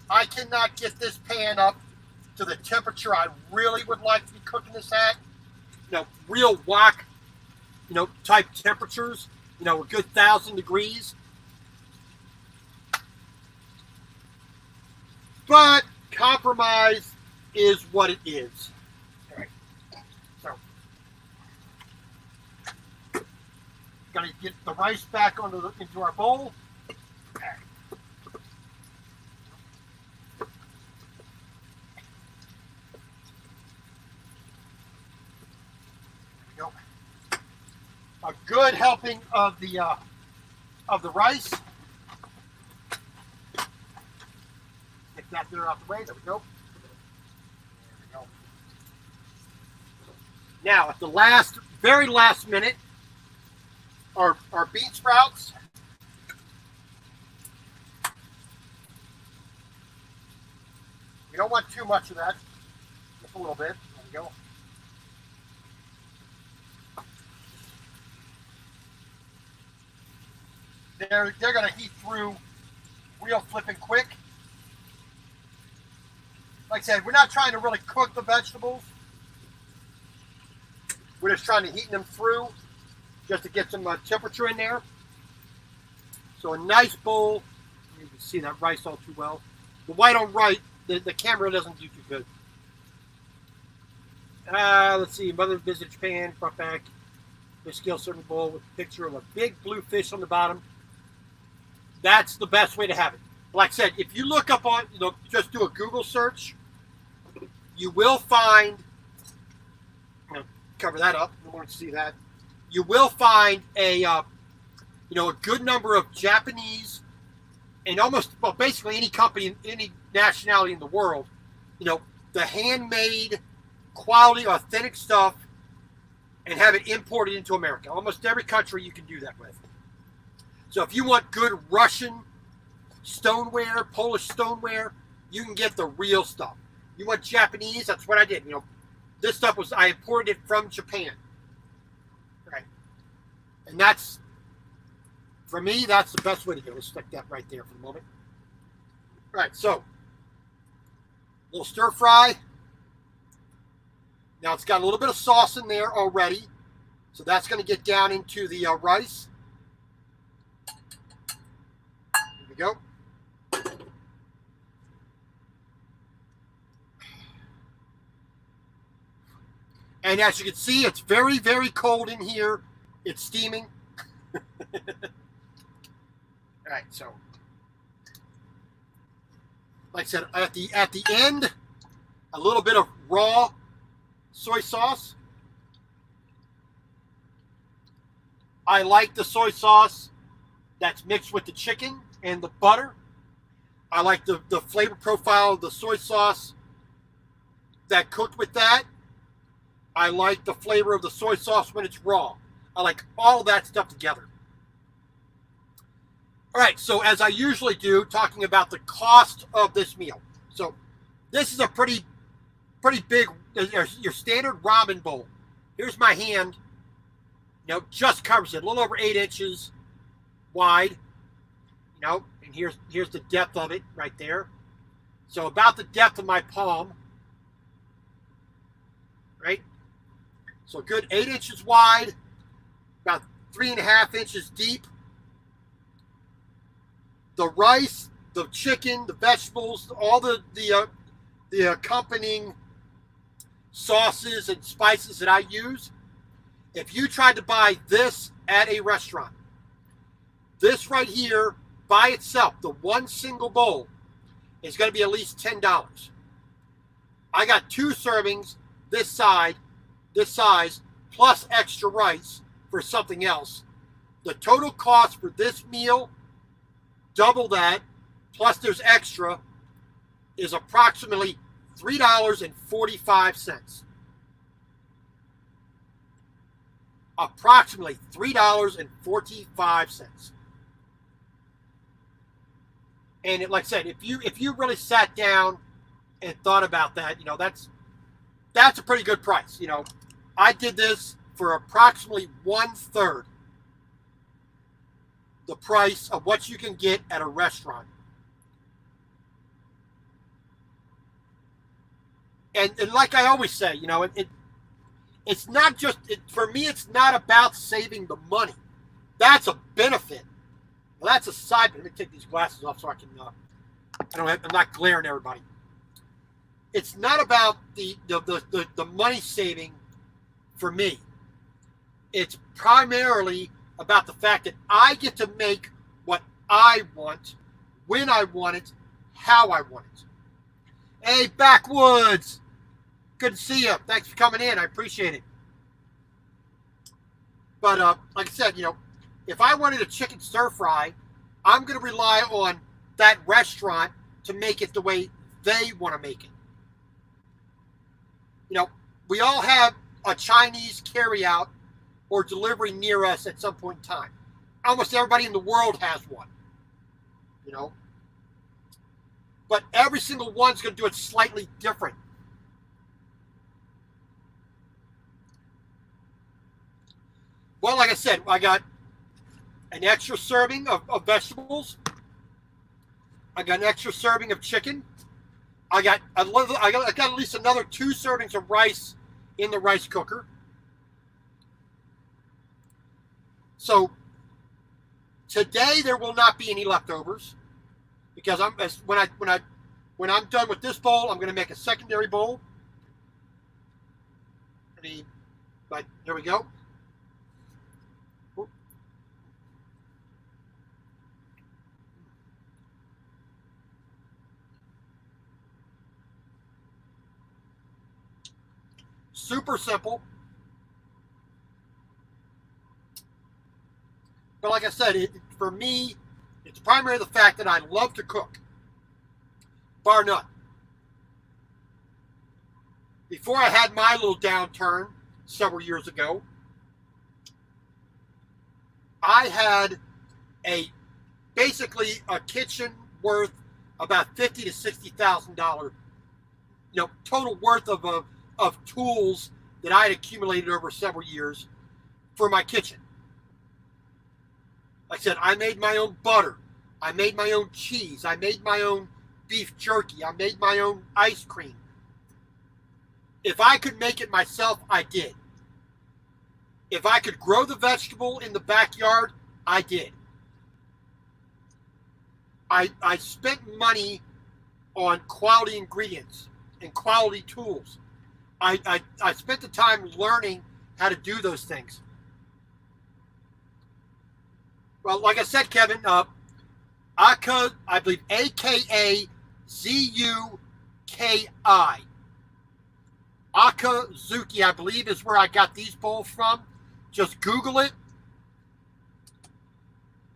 I cannot get this pan up to the temperature I really would like to be cooking this at. You know, real wok, you know, type temperatures. You know, a good 1,000 degrees. But compromise is what it is. All right. So, got to get the rice back into our bowl. A good helping of the rice. Get that there out the way. There we go. There we go. Now, at the very last minute, our bean sprouts. We don't want too much of that. Just a little bit. There we go. They're going to heat through real flipping quick. Like I said, we're not trying to really cook the vegetables. We're just trying to heat them through just to get some temperature in there. So a nice bowl. You can see that rice all too well. The white on right, the camera doesn't do too good. Let's see, Mother Visit Japan, front back. The scale serving bowl with a picture of a big blue fish on the bottom. That's the best way to have it. Like I said, if you look up on, just do a Google search, you will find, I'm going to cover that up. I don't want to see that. You will find a good number of Japanese and basically any company, any nationality in the world, the handmade, quality, authentic stuff, and have it imported into America. Almost every country you can do that with. So if you want good Russian stoneware, Polish stoneware, you can get the real stuff. You want Japanese, that's what I did. This stuff I imported it from Japan. Right. And for me, that's the best way to do it. Let's stick that right there for the moment. All right, so, a little stir fry. Now it's got a little bit of sauce in there already. So that's going to get down into the rice. Here we go. And as you can see, it's very, very cold in here. It's steaming. All right, so like I said, at the end, a little bit of raw soy sauce. I like the soy sauce that's mixed with the chicken and the butter. I like the flavor profile of the soy sauce that cooked with that. I like the flavor of the soy sauce when it's raw. I like all of that stuff together. All right, so as I usually do, talking about the cost of this meal. So this is a pretty big, your standard ramen bowl. Here's my hand, just covers it, a little over 8 inches wide, and here's the depth of it right there. So about the depth of my palm, right? So a good 8 inches wide, about 3.5 inches deep. The rice, the chicken, the vegetables, all the accompanying sauces and spices that I use. If you tried to buy this at a restaurant, this right here by itself, the one single bowl, is going to be at least $10. I got 2 servings this size, plus extra rice for something else. The total cost for this meal, double that, plus there's extra, is approximately $3.45. Approximately $3.45. And like I said, if you really sat down and thought about that, that's a pretty good price. I did this for approximately 1/3 the price of what you can get at a restaurant. And like I always say, it's not just, for me, it's not about saving the money. That's a benefit. Well, that's a side. Let me take these glasses off so I can, I'm not glaring at everybody. It's not about the money saving for me. It's primarily about the fact that I get to make what I want, when I want it, how I want it. Hey, Backwoods. Good to see you. Thanks for coming in. I appreciate it. But like I said, if I wanted a chicken stir fry, I'm going to rely on that restaurant to make it the way they want to make it. We all have a Chinese carryout or delivery near us at some point in time. Almost everybody in the world has one. But every single one's going to do it slightly different. Well, like I said, I got an extra serving of vegetables. I got an extra serving of chicken. I got at least another 2 servings of rice in the rice cooker. So today there will not be any leftovers, because when I'm done with this bowl, I'm going to make a secondary bowl. But there we go. Super simple. But like I said, for me, it's primarily the fact that I love to cook. Bar none. Before I had my little downturn several years ago, I had basically a kitchen worth about $50,000 to $60,000, total worth of tools that I had accumulated over several years for my kitchen. Like I said, I made my own butter. I made my own cheese. I made my own beef jerky. I made my own ice cream. If I could make it myself, I did. If I could grow the vegetable in the backyard, I did. I spent money on quality ingredients and quality tools. I spent the time learning how to do those things. Well, like I said, Kevin, Aka, I believe AKAZUKI. Akazuki, I believe, is where I got these bowls from. Just Google it.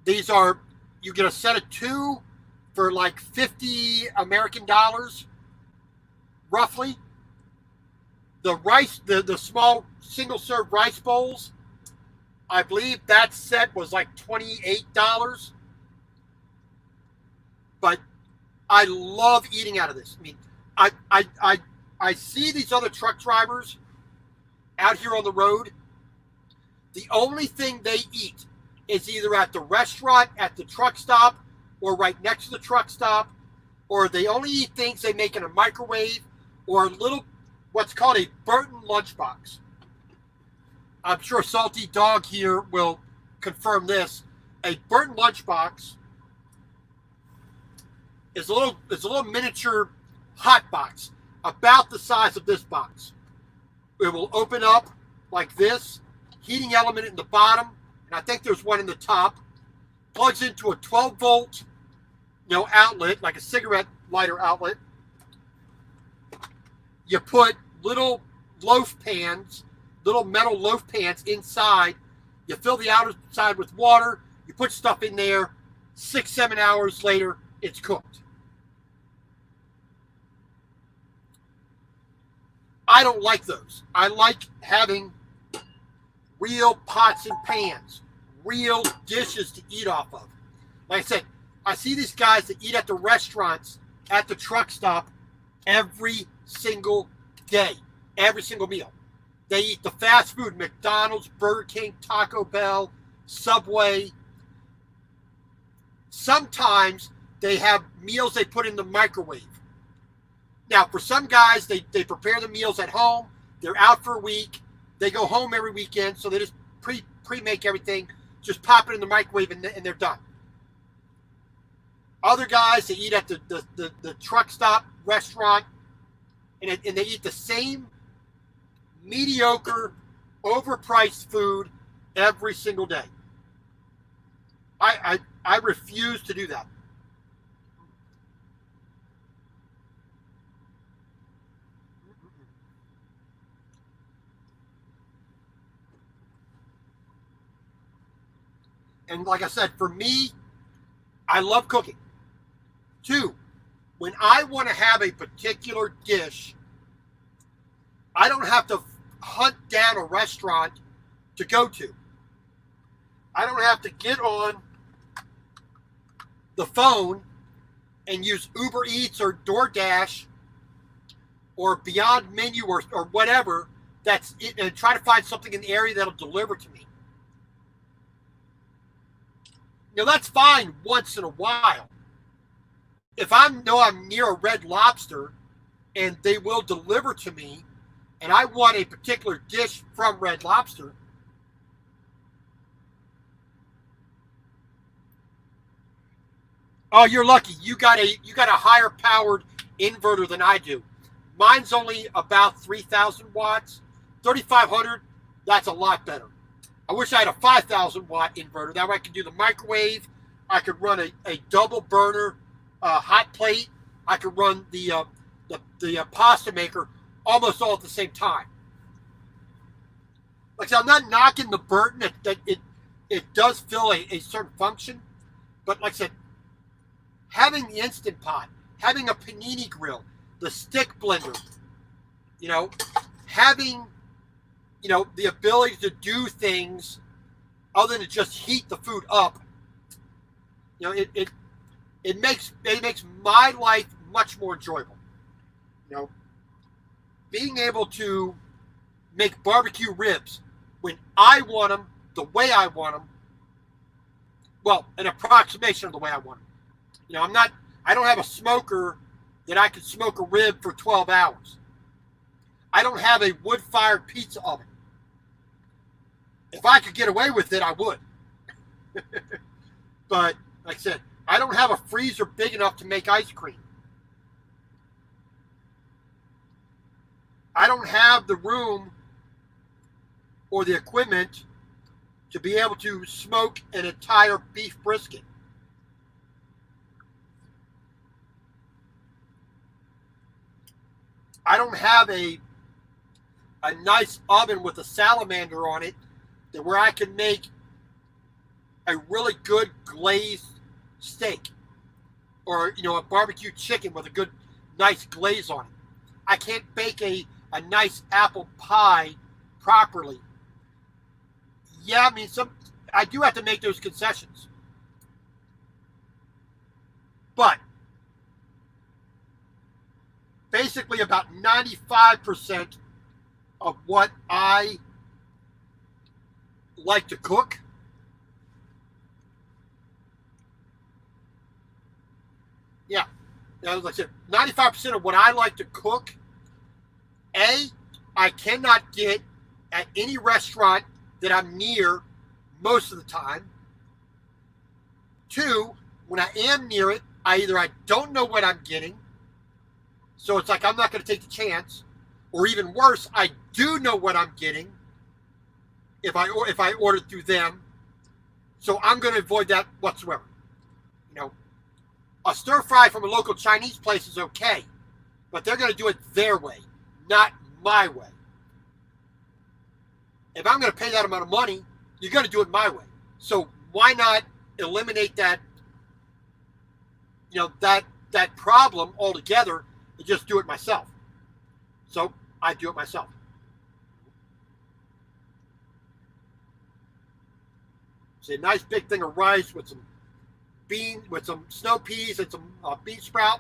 These are, you get a set of 2 for like 50 American dollars, roughly. the small single serve rice bowls, I believe that set was like $28. But I love eating out of this. I mean, I see these other truck drivers out here on the road. The only thing they eat is either at the restaurant, at the truck stop, or right next to the truck stop, or they only eat things they make in a microwave or a little, what's called a Burton lunchbox. I'm sure Salty Dog here will confirm this. A Burton lunchbox is a little miniature hot box about the size of this box. It will open up like this, heating element in the bottom, and I think there's one in the top. Plugs into a 12-volt, outlet, like a cigarette lighter outlet. You put little loaf pans, little metal loaf pans inside. You fill the outer side with water. You put stuff in there. 6-7 hours later, it's cooked. I don't like those. I like having real pots and pans, real dishes to eat off of. Like I said, I see these guys that eat at the restaurants, at the truck stop, every single day, every single meal. They eat the fast food, McDonald's, Burger King, Taco Bell, Subway. Sometimes they have meals they put in the microwave. Now, for some guys, they prepare the meals at home. They're out for a week. They go home every weekend, so they just pre-make everything, just pop it in the microwave, and they're done. Other guys, they eat at the truck stop restaurant, and they eat the same mediocre, overpriced food every single day. I refuse to do that. And like I said, for me, I love cooking. 2, when I want to have a particular dish, I don't have to hunt down a restaurant to go to. I don't have to get on the phone and use Uber Eats or DoorDash or Beyond Menu or whatever that's it, and try to find something in the area that'll deliver to me. That's fine once in a while. If I know I'm near a Red Lobster and they will deliver to me and I want a particular dish from Red Lobster, oh, you're lucky. You got a higher powered inverter than I do. Mine's only about 3,000 watts. 3,500, that's a lot better. I wish I had a 5,000 watt inverter. That way I could do the microwave. I could run a double burner hot plate. I could run the pasta maker almost all at the same time. Like I said, I'm not knocking the Burton. It does fill a certain function. But like I said, having the Instant Pot, having a panini grill, the stick blender, having the ability to do things other than just heat the food up. It makes my life much more enjoyable. Being able to make barbecue ribs when I want them, the way I want them. Well, an approximation of the way I want them. I don't have a smoker that I could smoke a rib for 12 hours. I don't have a wood-fired pizza oven. If I could get away with it, I would. But, like I said, I don't have a freezer big enough to make ice cream. I don't have the room or the equipment to be able to smoke an entire beef brisket. I don't have a nice oven with a salamander on it where I can make a really good glazed steak or a barbecue chicken with a good nice glaze on it. I can't bake a a nice apple pie properly, yeah, I mean, I do have to make those concessions. But basically about 95% of what I like to cook yeah, like I said, 95% of what I like to cook, I cannot get at any restaurant that I'm near most of the time. Two, when I am near it, I don't know what I'm getting, so it's like I'm not going to take the chance, or even worse, I do know what I'm getting if I order through them, so I'm going to avoid that whatsoever. You know, a stir fry from a local Chinese place is okay, but they're going to do it their way, not my way. If I'm going to pay that amount of money, you're going to do it my way. So why not eliminate that, that problem altogether and just do it myself? So I do it myself. It's a nice big thing of rice with some with some snow peas and some bean sprout.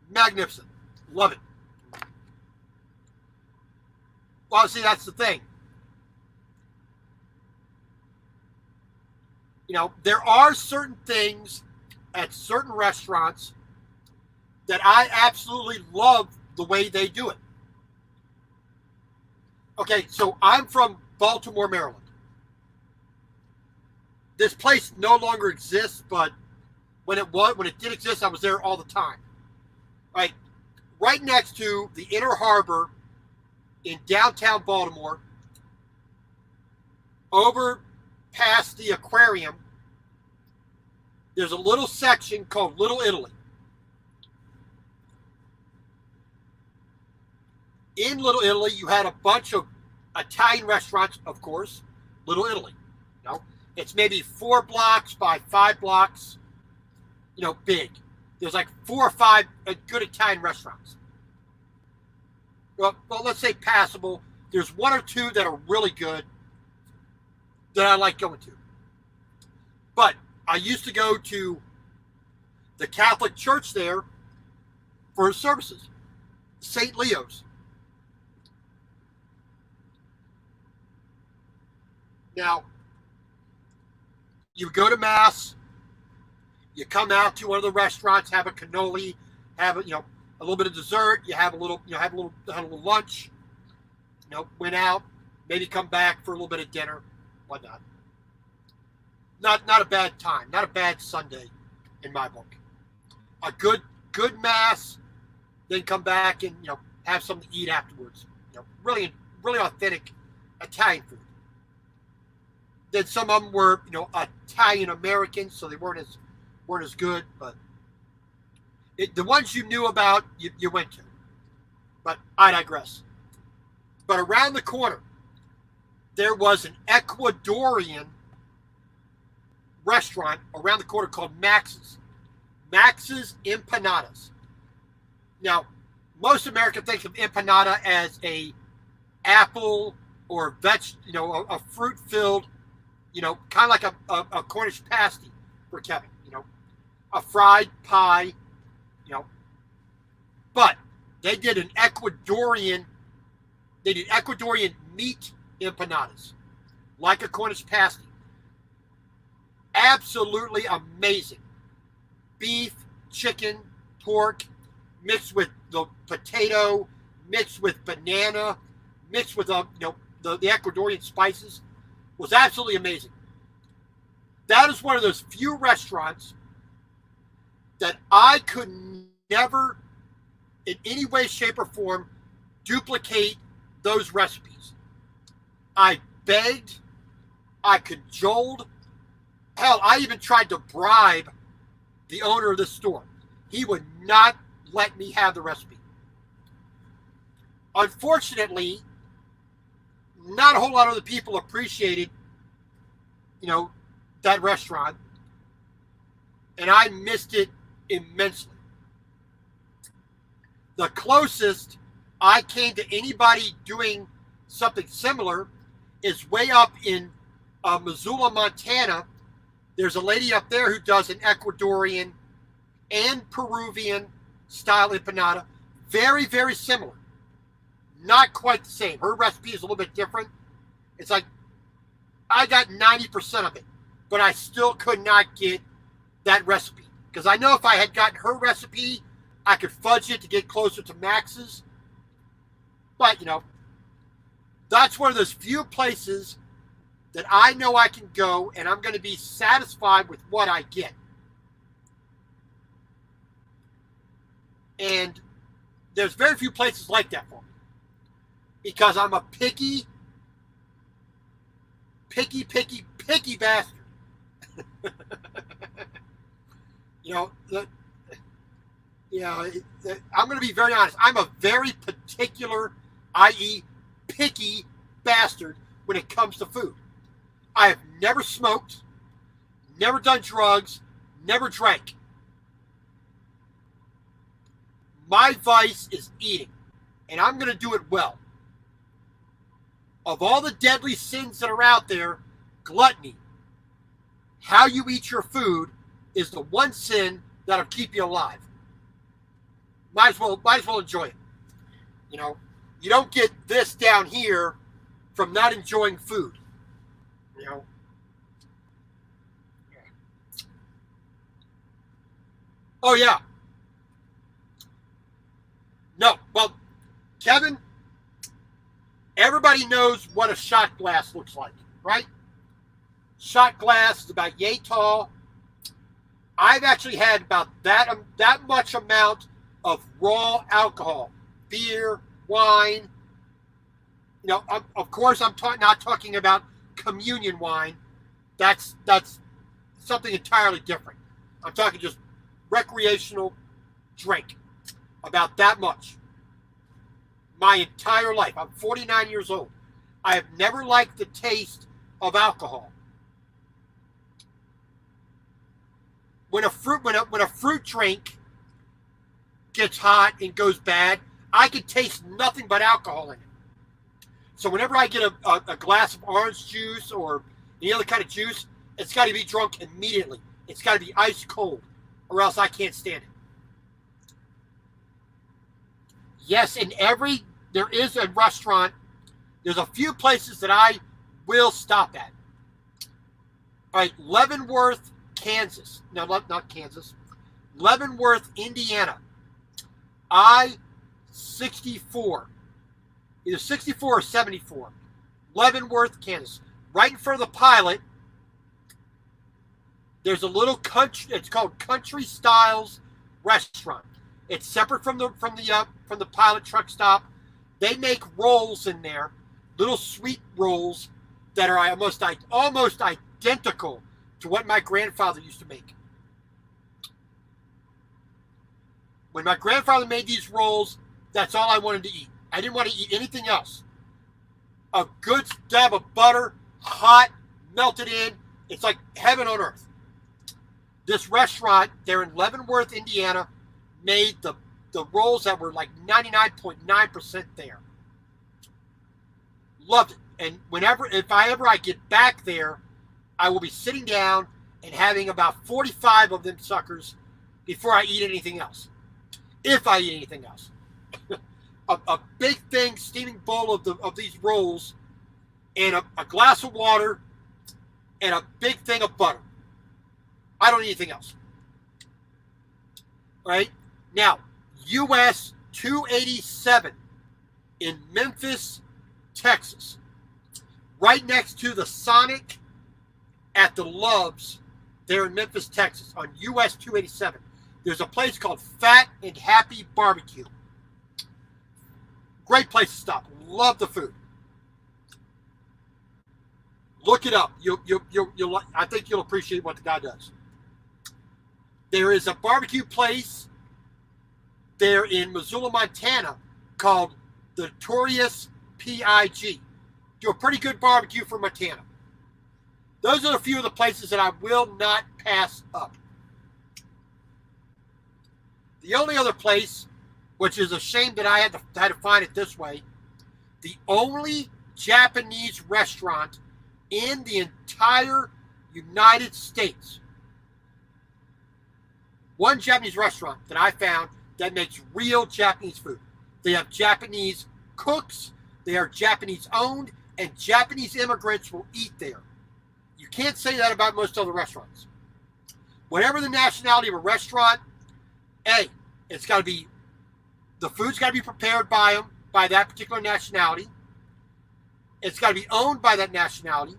Magnificent. Love it. Well, see, that's the thing. There are certain things at certain restaurants that I absolutely love the way they do it. Okay, so I'm from Baltimore, Maryland. This place no longer exists, but when it did exist, I was there all the time. Right next to the Inner Harbor in downtown Baltimore, over past the aquarium, there's a little section called Little Italy. In Little Italy, you had a bunch of Italian restaurants, of course. Little Italy. It's maybe 4 blocks by 5 blocks, big. There's like 4 or 5 good Italian restaurants. Well, let's say passable. There's 1 or 2 that are really good that I like going to. But I used to go to the Catholic church there for services. St. Leo's. Now, you go to Mass, you come out to one of the restaurants, have a cannoli, have a little bit of dessert, you have a little lunch, went out, maybe come back for a little bit of dinner, whatnot. Not a bad time, not a bad Sunday in my book. A good Mass, then come back and have something to eat afterwards. Really authentic Italian food. Then some of them were Italian Americans, so they weren't as good, but the ones you knew about, you went to. But I digress. But around the corner, there was an Ecuadorian restaurant around the corner called Max's. Max's Empanadas. Now, most Americans think of empanada as a apple or a fruit-filled, kind of like a Cornish pasty for Kevin, a fried pie, But they did Ecuadorian meat empanadas, like a Cornish pasty. Absolutely amazing. Beef, chicken, pork, mixed with the potato, mixed with banana, mixed with the Ecuadorian spices, was absolutely amazing. That is one of those few restaurants that I could never, in any way, shape, or form, duplicate those recipes. I begged, I cajoled, hell, I even tried to bribe the owner of this store. He would not let me have the recipe. Unfortunately, not a whole lot of the people appreciated, that restaurant. and I missed it immensely. The closest I came to anybody doing something similar is way up in Missoula, Montana. There's a lady up there who does an Ecuadorian and Peruvian style empanada. Very, very similar. Not quite the same. Her recipe is a little bit different. It's like I got 90% of it, but I still could not get that recipe. Because I know if I had gotten her recipe, I could fudge it to get closer to Max's. But, that's one of those few places that I know I can go and I'm going to be satisfied with what I get. And there's very few places like that for me. Because I'm a picky bastard. I'm going to be very honest. I'm a very particular, i.e. picky bastard when it comes to food. I have never smoked, never done drugs, never drank. My vice is eating, and I'm going to do it well. Of all the deadly sins that are out there, gluttony, how you eat your food, is the one sin that'll keep you alive. Might as well enjoy it. You don't get this down here from not enjoying food. Oh yeah. No, well, Kevin, everybody knows what a shot glass looks like, right? Shot glass is about yay tall. I've actually had about that much amount of raw alcohol, beer, wine. Of course, I'm not talking about communion wine. That's something entirely different. I'm talking just recreational drink, about that much. My entire life. I'm 49 years old. I have never liked the taste of alcohol. When a fruit drink gets hot and goes bad, I can taste nothing but alcohol in it. So whenever I get a glass of orange juice or any other kind of juice, it's got to be drunk immediately. It's got to be ice cold, or else I can't stand it. Yes, there is a restaurant. There's a few places that I will stop at. All right, Leavenworth, Kansas. No, not Kansas. Leavenworth, Indiana. I-64. Either 64 or 74. Leavenworth, Kansas. Right in front of the Pilot, there's a little country. It's called Country Styles Restaurant. It's separate from the Pilot truck stop. They make rolls in there, little sweet rolls that are almost identical to what my grandfather used to make. When my grandfather made these rolls, that's all I wanted to eat. I didn't want to eat anything else. A good dab of butter, hot, melted in. It's like heaven on earth. This restaurant, they're in Leavenworth, Indiana, made the rolls that were like 99.9% there. Loved it. And if I ever get back there, I will be sitting down and having about 45 of them suckers before I eat anything else. If I eat anything else. a big thing, steaming bowl of these rolls, and a glass of water, and a big thing of butter. I don't need anything else. All right? Now, US 287 in Memphis, Texas. Right next to the Sonic at the Loves there in Memphis, Texas on US 287. There's a place called Fat and Happy Barbecue. Great place to stop. Love the food. Look it up. I think you'll appreciate what the guy does. There is a barbecue place there in Missoula, Montana called the Notorious P.I.G. Do a pretty good barbecue for Montana. Those are a few of the places that I will not pass up. The only other place, which is a shame that I had to find it this way, the only Japanese restaurant in the entire United States, one Japanese restaurant that I found that makes real Japanese food. They have Japanese cooks, they are Japanese owned, and Japanese immigrants will eat there. You can't say that about most other restaurants. Whatever the nationality of a restaurant, A, it's got to be, the food's got to be prepared by them, by that particular nationality. It's got to be owned by that nationality,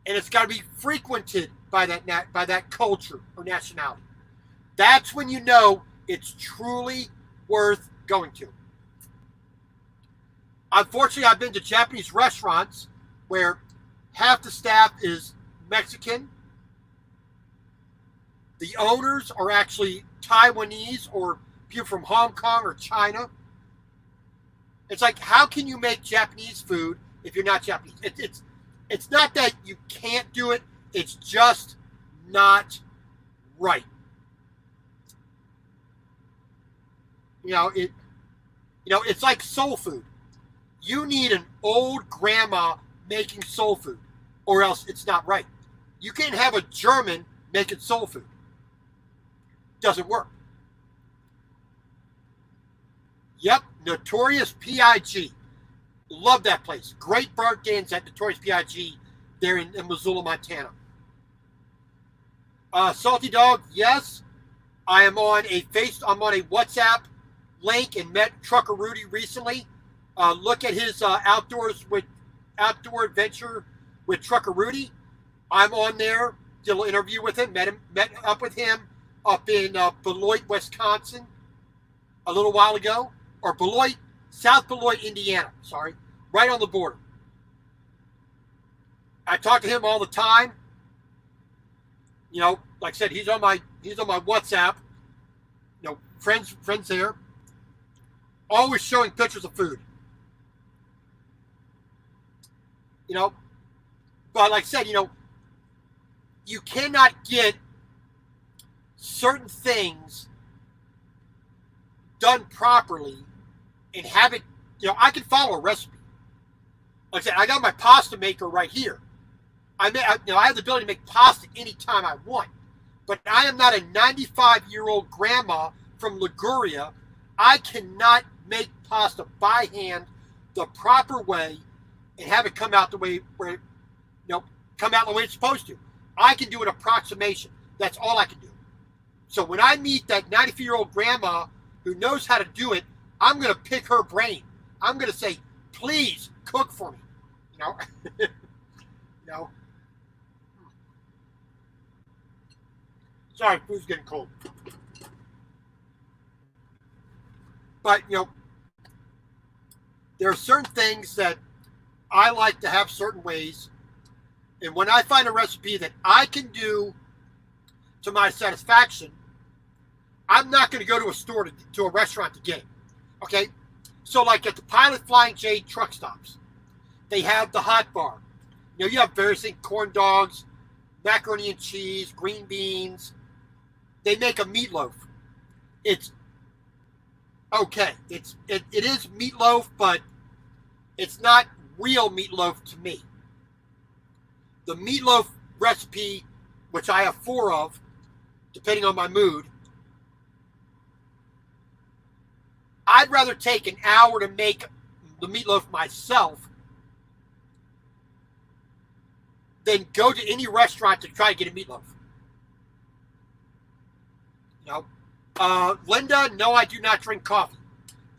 and it's got to be frequented by that culture or nationality. That's when you know it's truly worth going to. Unfortunately, I've been to Japanese restaurants where half the staff is Mexican. The owners are actually Taiwanese or people from Hong Kong or China. It's like, how can you make Japanese food if you're not Japanese? It's not that you can't do it. It's just not right. It's like soul food. You need an old grandma making soul food, or else it's not right. You can't have a German making soul food. Doesn't work. Yep, Notorious P.I.G. Love that place. Great burnt ends at Notorious P.I.G. there in Missoula, Montana. Salty Dog, yes. I'm on a WhatsApp link and met Trucker Rudy recently. Look at his outdoor adventure with Trucker Rudy. I'm on there. Did a little interview with him. Met up with him up in Beloit, Wisconsin, a little while ago, or South Beloit, Indiana. Sorry, right on the border. I talk to him all the time. Like I said, he's on my WhatsApp. Friends there. Always showing pictures of food. But like I said, you cannot get certain things done properly and have it, I can follow a recipe. Like I said, I got my pasta maker right here. I have the ability to make pasta anytime I want. But I am not a 95-year-old grandma from Liguria. I cannot make pasta by hand the proper way and have it come out the way it's supposed to. I can do an approximation. That's all I can do. So when I meet that 94-year-old grandma who knows how to do it, I'm going to pick her brain. I'm going to say, please cook for me. Sorry, food's getting cold. But, there are certain things that I like to have certain ways. And when I find a recipe that I can do to my satisfaction, I'm not going to go to a store, to a restaurant to get it. Okay? So like at the Pilot Flying J truck stops, they have the hot bar. You have various things, corn dogs, macaroni and cheese, green beans. They make a meatloaf. It's okay. It is meatloaf, but it's not real meatloaf to me. The meatloaf recipe, which I have 4 of, depending on my mood, I'd rather take an hour to make the meatloaf myself than go to any restaurant to try to get a meatloaf. Linda, no, I do not drink coffee.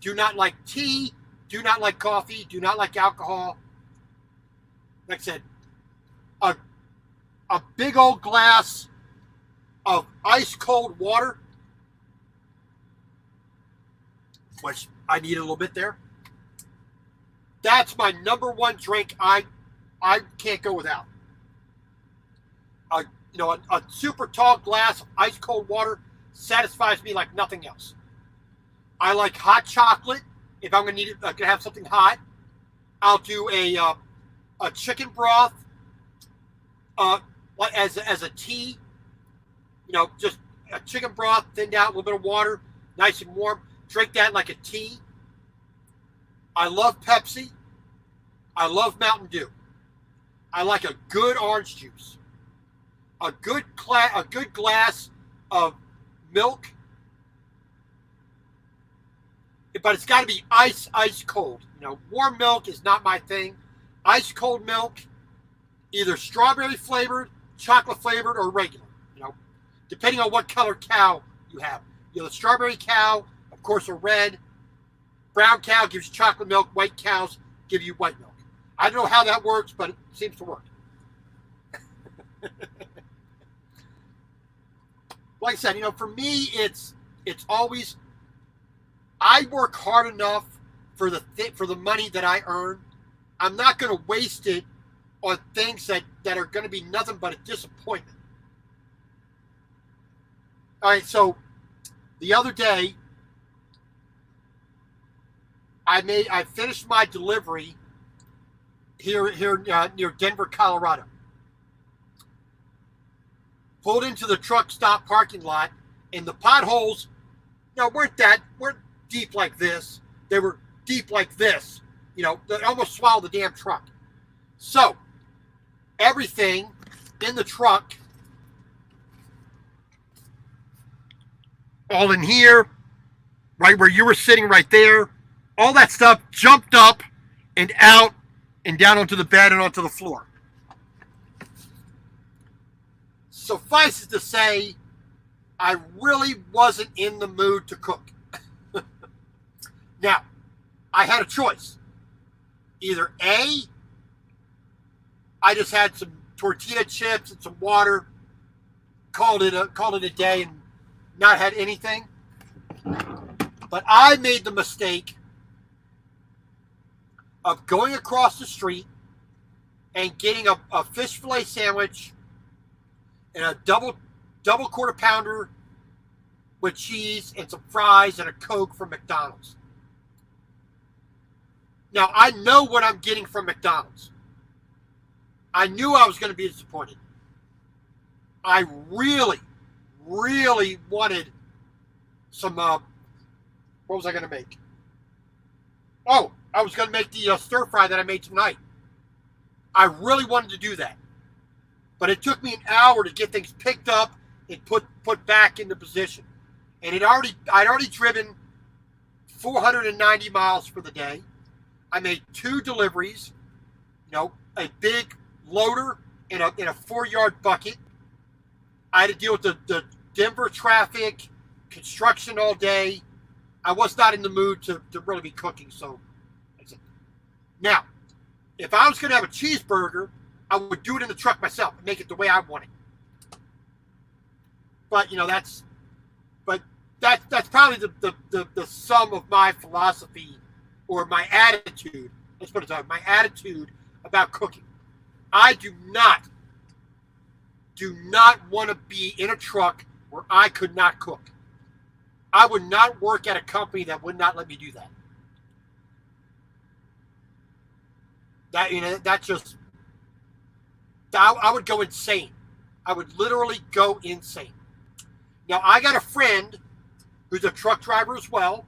Do not like tea. Do not like coffee. Do not like alcohol. Like I said, a big old glass of ice cold water, which I need a little bit there. That's my number one drink. I can't go without. A super tall glass of ice cold water satisfies me like nothing else. I like hot chocolate. If I'm gonna have something hot, I'll do a chicken broth as a tea. Just a chicken broth thinned out, a little bit of water. nice and warm. Drink that like a tea. I love Pepsi. I love Mountain Dew. I like a good orange juice. A good glass of milk. But it's got to be ice cold. Warm milk is not my thing. Ice cold milk, either strawberry flavored, chocolate flavored, or regular. Depending on what color cow you have. The strawberry cow, of course, are red. Brown cow gives you chocolate milk. White cows give you white milk. I don't know how that works, but it seems to work. Like I said, for me, it's always, I work hard enough for the money that I earn. I'm not going to waste it on things that are going to be nothing but a disappointment. All right, so the other day, I finished my delivery here near Denver, Colorado. Pulled into the truck stop parking lot, and the potholes, weren't deep like this. They were deep like this. They almost swallowed the damn truck. So everything in the truck, all in here, right where you were sitting right there, all that stuff jumped up and out and down onto the bed and onto the floor. Suffice it to say, I really wasn't in the mood to cook. Now, I had a choice. Either A, I just had some tortilla chips and some water, called it a day and not had anything. But I made the mistake of going across the street and getting a fish fillet sandwich and a double quarter pounder with cheese and some fries and a Coke from McDonald's. Now, I know what I'm getting from McDonald's. I knew I was going to be disappointed. I really, really wanted some, what was I going to make? Oh, I was going to make the stir fry that I made tonight. I really wanted to do that. But it took me an hour to get things picked up and put back into position. And I'd already driven 490 miles for the day. I made 2 deliveries, a big loader in a 4-yard bucket. I had to deal with the Denver traffic, construction all day. I was not in the mood to really be cooking, so that's it. Now, if I was going to have a cheeseburger, I would do it in the truck myself and make it the way I want it. But that's probably the sum of my philosophy or my attitude. Let's put it that way. My attitude about cooking. I do not want to be in a truck where I could not cook. I would not work at a company that would not let me do that. I would go insane. I would literally go insane. Now, I got a friend who's a truck driver as well.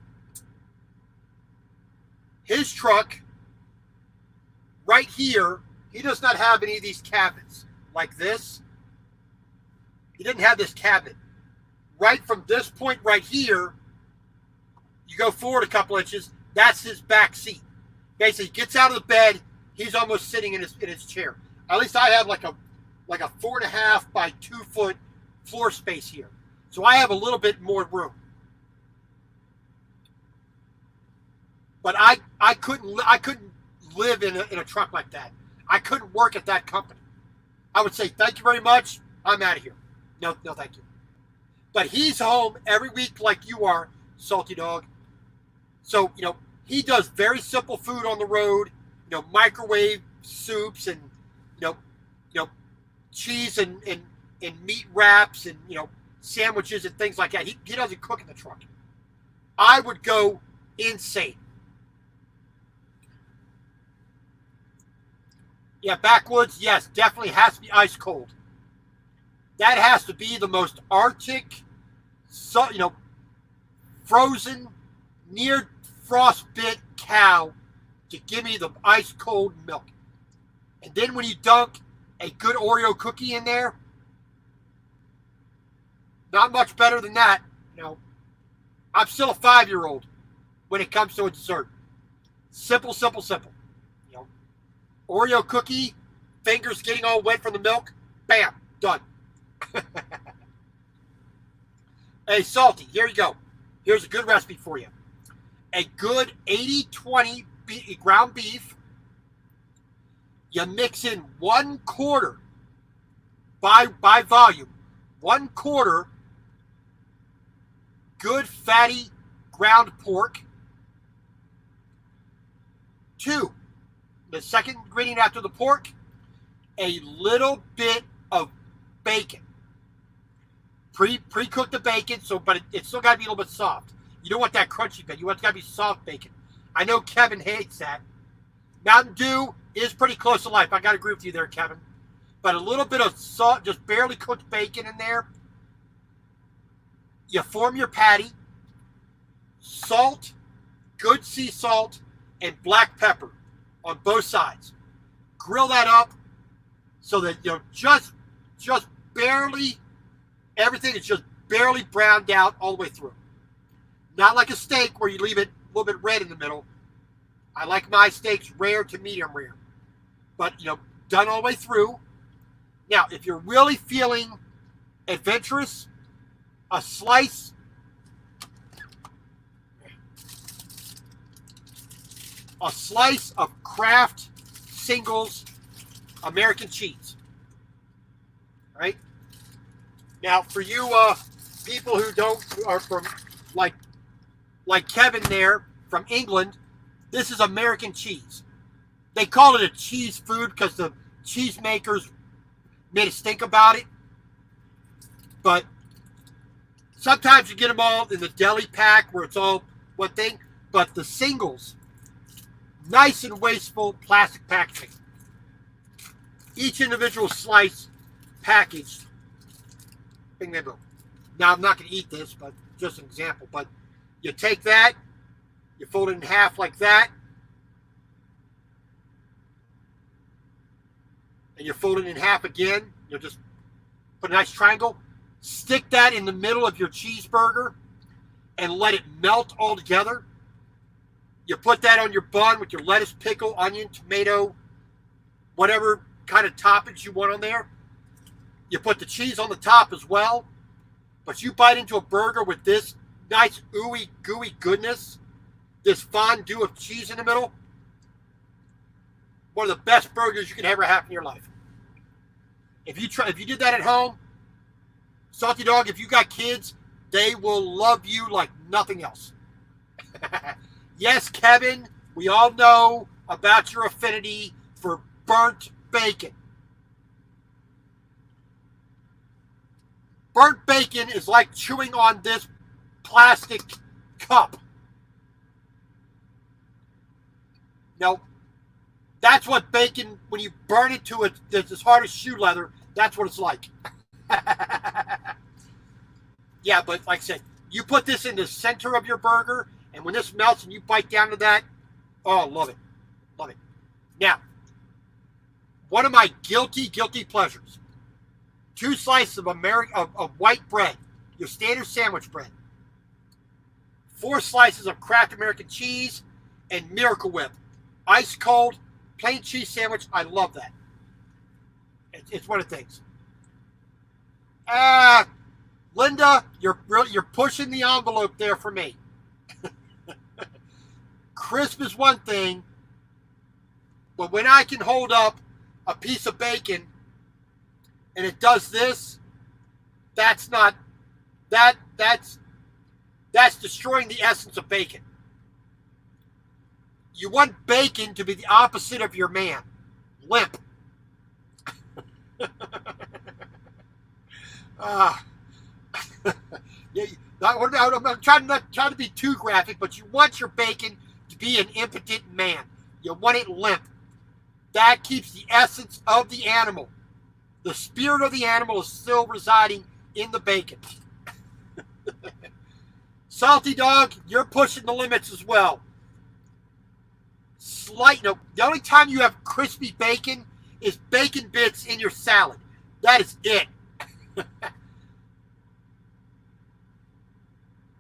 His truck, right here, he does not have any of these cabinets like this. He didn't have this cabinet. Right from this point right here, you go forward a couple inches, that's his back seat. Basically, he gets out of the bed, he's almost sitting in his chair. At least I have like a 4.5 by 2 foot floor space here. So I have a little bit more room. But I couldn't live in a truck like that. I couldn't work at that company. I would say, thank you very much, I'm out of here. No, thank you. But he's home every week like you are, Salty Dog. So, he does very simple food on the road, microwave soups and, cheese and meat wraps and, sandwiches and things like that. He doesn't cook in the truck. I would go insane. Yeah, backwoods, yes, definitely has to be ice cold. That has to be the most Arctic, frozen, near frostbit cow to give me the ice cold milk. And then when you dunk a good Oreo cookie in there, not much better than that. You know, I'm still a 5-year-old when it comes to a dessert. Simple, simple, simple. You know, Oreo cookie, fingers getting all wet from the milk, bam, done. Hey, Salty, here you go. Here's a good recipe for you. A good 80-20 ground beef. You mix in 1/4 by volume, 1/4 good fatty ground pork. 2, the second ingredient after the pork, a little bit of bacon. Pre-cook the bacon, but it's still got to be a little bit soft. You don't want that crunchy bacon. You want it to be soft bacon. I know Kevin hates that. Mountain Dew is pretty close to life. I got to agree with you there, Kevin. But a little bit of salt, just barely cooked bacon in there. You form your patty. Salt, good sea salt, and black pepper on both sides. Grill that up so that just barely, everything is just barely browned out all the way through. Not like a steak where you leave it a little bit red in the middle. I like my steaks rare to medium rare. But, done all the way through. Now, if you're really feeling adventurous, a slice of Kraft Singles American cheese. All right? Now, for you people who are from like Kevin there from England, this is American cheese. They call it a cheese food because the cheese makers made a stink about it. But sometimes you get them all in the deli pack where it's all one thing. But the Singles, nice and wasteful plastic packaging. Each individual slice packaged. Bing, bang, boom. Now, I'm not going to eat this, but just an example. But you take that, you fold it in half like that, and you fold it in half again. You just put a nice triangle. Stick that in the middle of your cheeseburger and let it melt all together. You put that on your bun with your lettuce, pickle, onion, tomato, whatever kind of toppings you want on there. You put the cheese on the top as well. But you bite into a burger with this nice ooey gooey goodness, this fondue of cheese in the middle. One of the best burgers you can ever have in your life. If you did that at home, Salty Dog, if you got kids, they will love you like nothing else. Yes, Kevin, we all know about your affinity for burnt bacon. Burnt bacon is like chewing on this plastic cup. Now, that's what bacon, when you burn it to it, it's as hard as shoe leather, that's what it's like. Yeah, but like I said, you put this in the center of your burger, and when this melts and you bite down to that, oh, love it. Love it. Now, one of my guilty pleasures. 2 slices of white bread, your standard sandwich bread. 4 slices of Kraft American cheese and Miracle Whip. Ice cold, plain cheese sandwich. I love that. It's one of the things. Linda, you're pushing the envelope there for me. Crisp is one thing, but when I can hold up a piece of bacon and it does this, that's destroying the essence of bacon. You want bacon to be the opposite of your man. Limp. Yeah, I'm trying not to be too graphic, but you want your bacon to be an impotent man. You want it limp. That keeps the essence of the animal. The spirit of the animal is still residing in the bacon. Salty Dog, you're pushing the limits as well. The only time you have crispy bacon is bacon bits in your salad. That is it.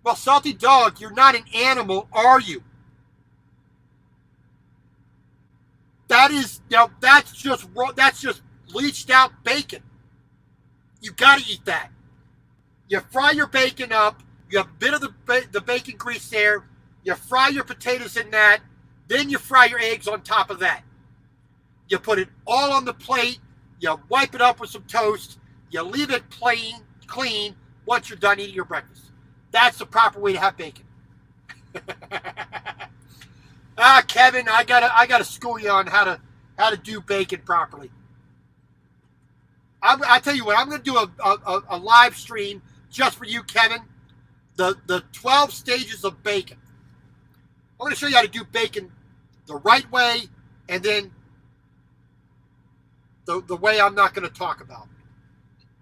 Well, Salty Dog, you're not an animal, are you? That's just bleached out bacon. You got to eat that. You fry your bacon up. You have a bit of the bacon grease there. You fry your potatoes in that. Then you fry your eggs on top of that. You put it all on the plate. You wipe it up with some toast. You leave it clean once you're done eating your breakfast. That's the proper way to have bacon. Kevin, I gotta school you on how to do bacon properly. I tell you what, I'm gonna do a live stream just for you, Kevin. The 12 stages of bacon. I'm gonna show you how to do bacon the right way, and then the way I'm not gonna talk about.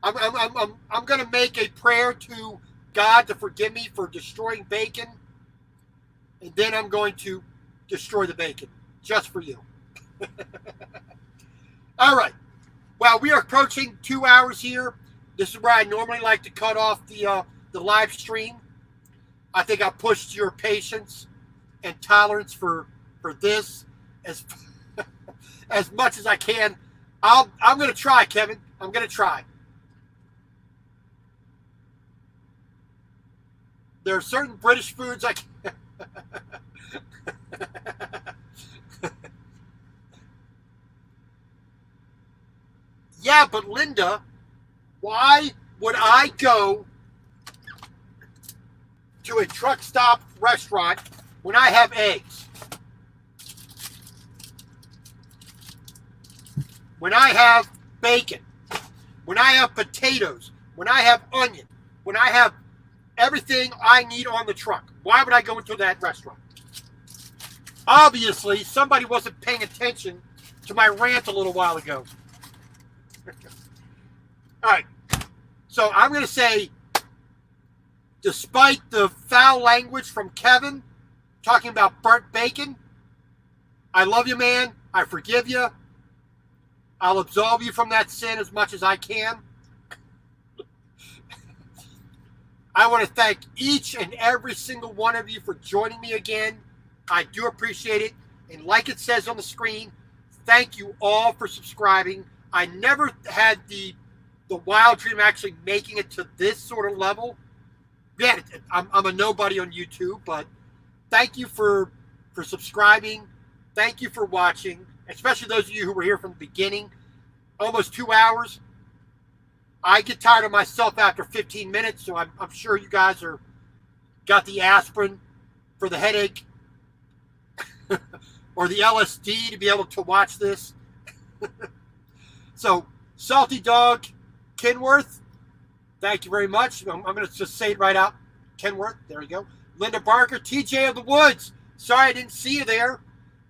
I'm gonna make a prayer to God to forgive me for destroying bacon, and then I'm going to destroy the bacon just for you. All right. Well, we are approaching 2 hours here. This is where I normally like to cut off the live stream. I think I pushed your patience and tolerance for this as as much as I can. I'm going to try, Kevin. I'm going to try. There are certain British foods I can't. Yeah, but Linda, why would I go to a truck stop restaurant when I have eggs? When I have bacon? When I have potatoes? When I have onion? When I have everything I need on the truck? Why would I go into that restaurant? Obviously, somebody wasn't paying attention to my rant a little while ago. All right. So I'm going to say, despite the foul language from Kevin talking about burnt bacon, I love you, man. I forgive you. I'll absolve you from that sin as much as I can. I want to thank each and every single one of you for joining me again. I do appreciate it. And like it says on the screen, thank you all for subscribing. I never had the wild dream actually making it to this sort of level. Yeah, I'm a nobody on YouTube, but thank you for subscribing. Thank you for watching, especially those of you who were here from the beginning. Almost 2 hours. I get tired of myself after 15 minutes, so I'm sure you guys got the aspirin for the headache or the LSD to be able to watch this. So, Salty Dog Kenworth, thank you very much. I'm going to just say it right out. Kenworth, there we go. Linda Barker, TJ of the Woods. Sorry I didn't see you there.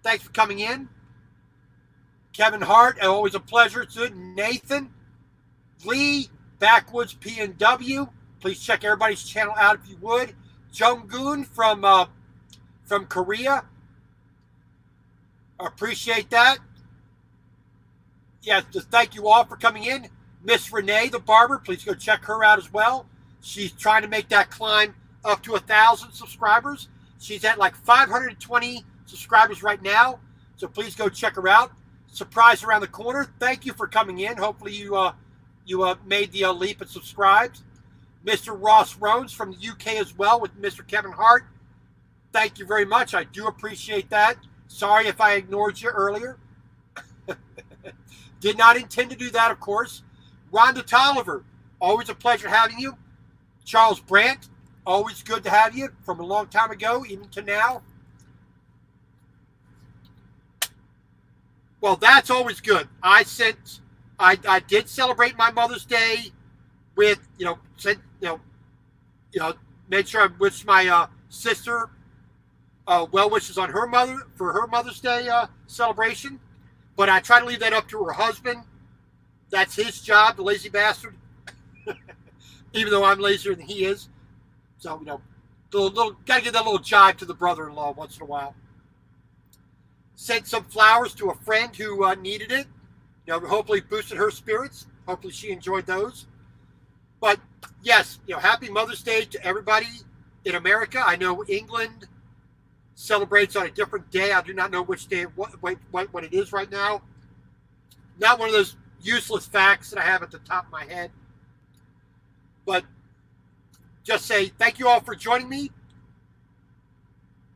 Thanks for coming in. Kevin Hart, always a pleasure. Nathan Lee, Backwoods PNW. Please check everybody's channel out if you would. Jung-goon from Korea. Appreciate that. Yeah, just thank you all for coming in. Miss Renee, the barber, please go check her out as well. She's trying to make that climb up to 1,000 subscribers. She's at like 520 subscribers right now, so please go check her out. Surprise around the corner. Thank you for coming in. Hopefully you made the leap and subscribed. Mr. Ross Rones from the UK as well with Mr. Kevin Hart. Thank you very much. I do appreciate that. Sorry if I ignored you earlier. Did not intend to do that, of course. Rhonda Tolliver, always a pleasure having you. Charles Brandt, always good to have you from a long time ago, even to now. Well, that's always good. I did celebrate my Mother's Day with, made sure I wished my sister well wishes on her Mother's Day celebration. But I try to leave that up to her husband. That's his job, the lazy bastard. Even though I'm lazier than he is. So, Gotta give that little jibe to the brother-in-law once in a while. Sent some flowers to a friend who needed it. Hopefully boosted her spirits. Hopefully she enjoyed those. But yes, happy Mother's Day to everybody in America. I know England celebrates on a different day. I do not know which day, what it is right now. Not one of those useless facts that I have at the top of my head. But just say thank you all for joining me.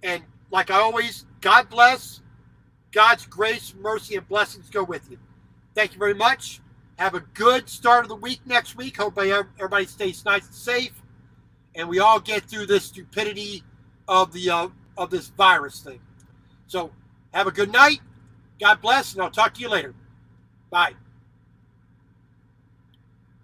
And like I always, God bless. God's grace, mercy, and blessings go with you. Thank you very much. Have a good start of the week next week. Hope everybody stays nice and safe. And we all get through this stupidity of this virus thing. So have a good night. God bless, and I'll talk to you later. Bye.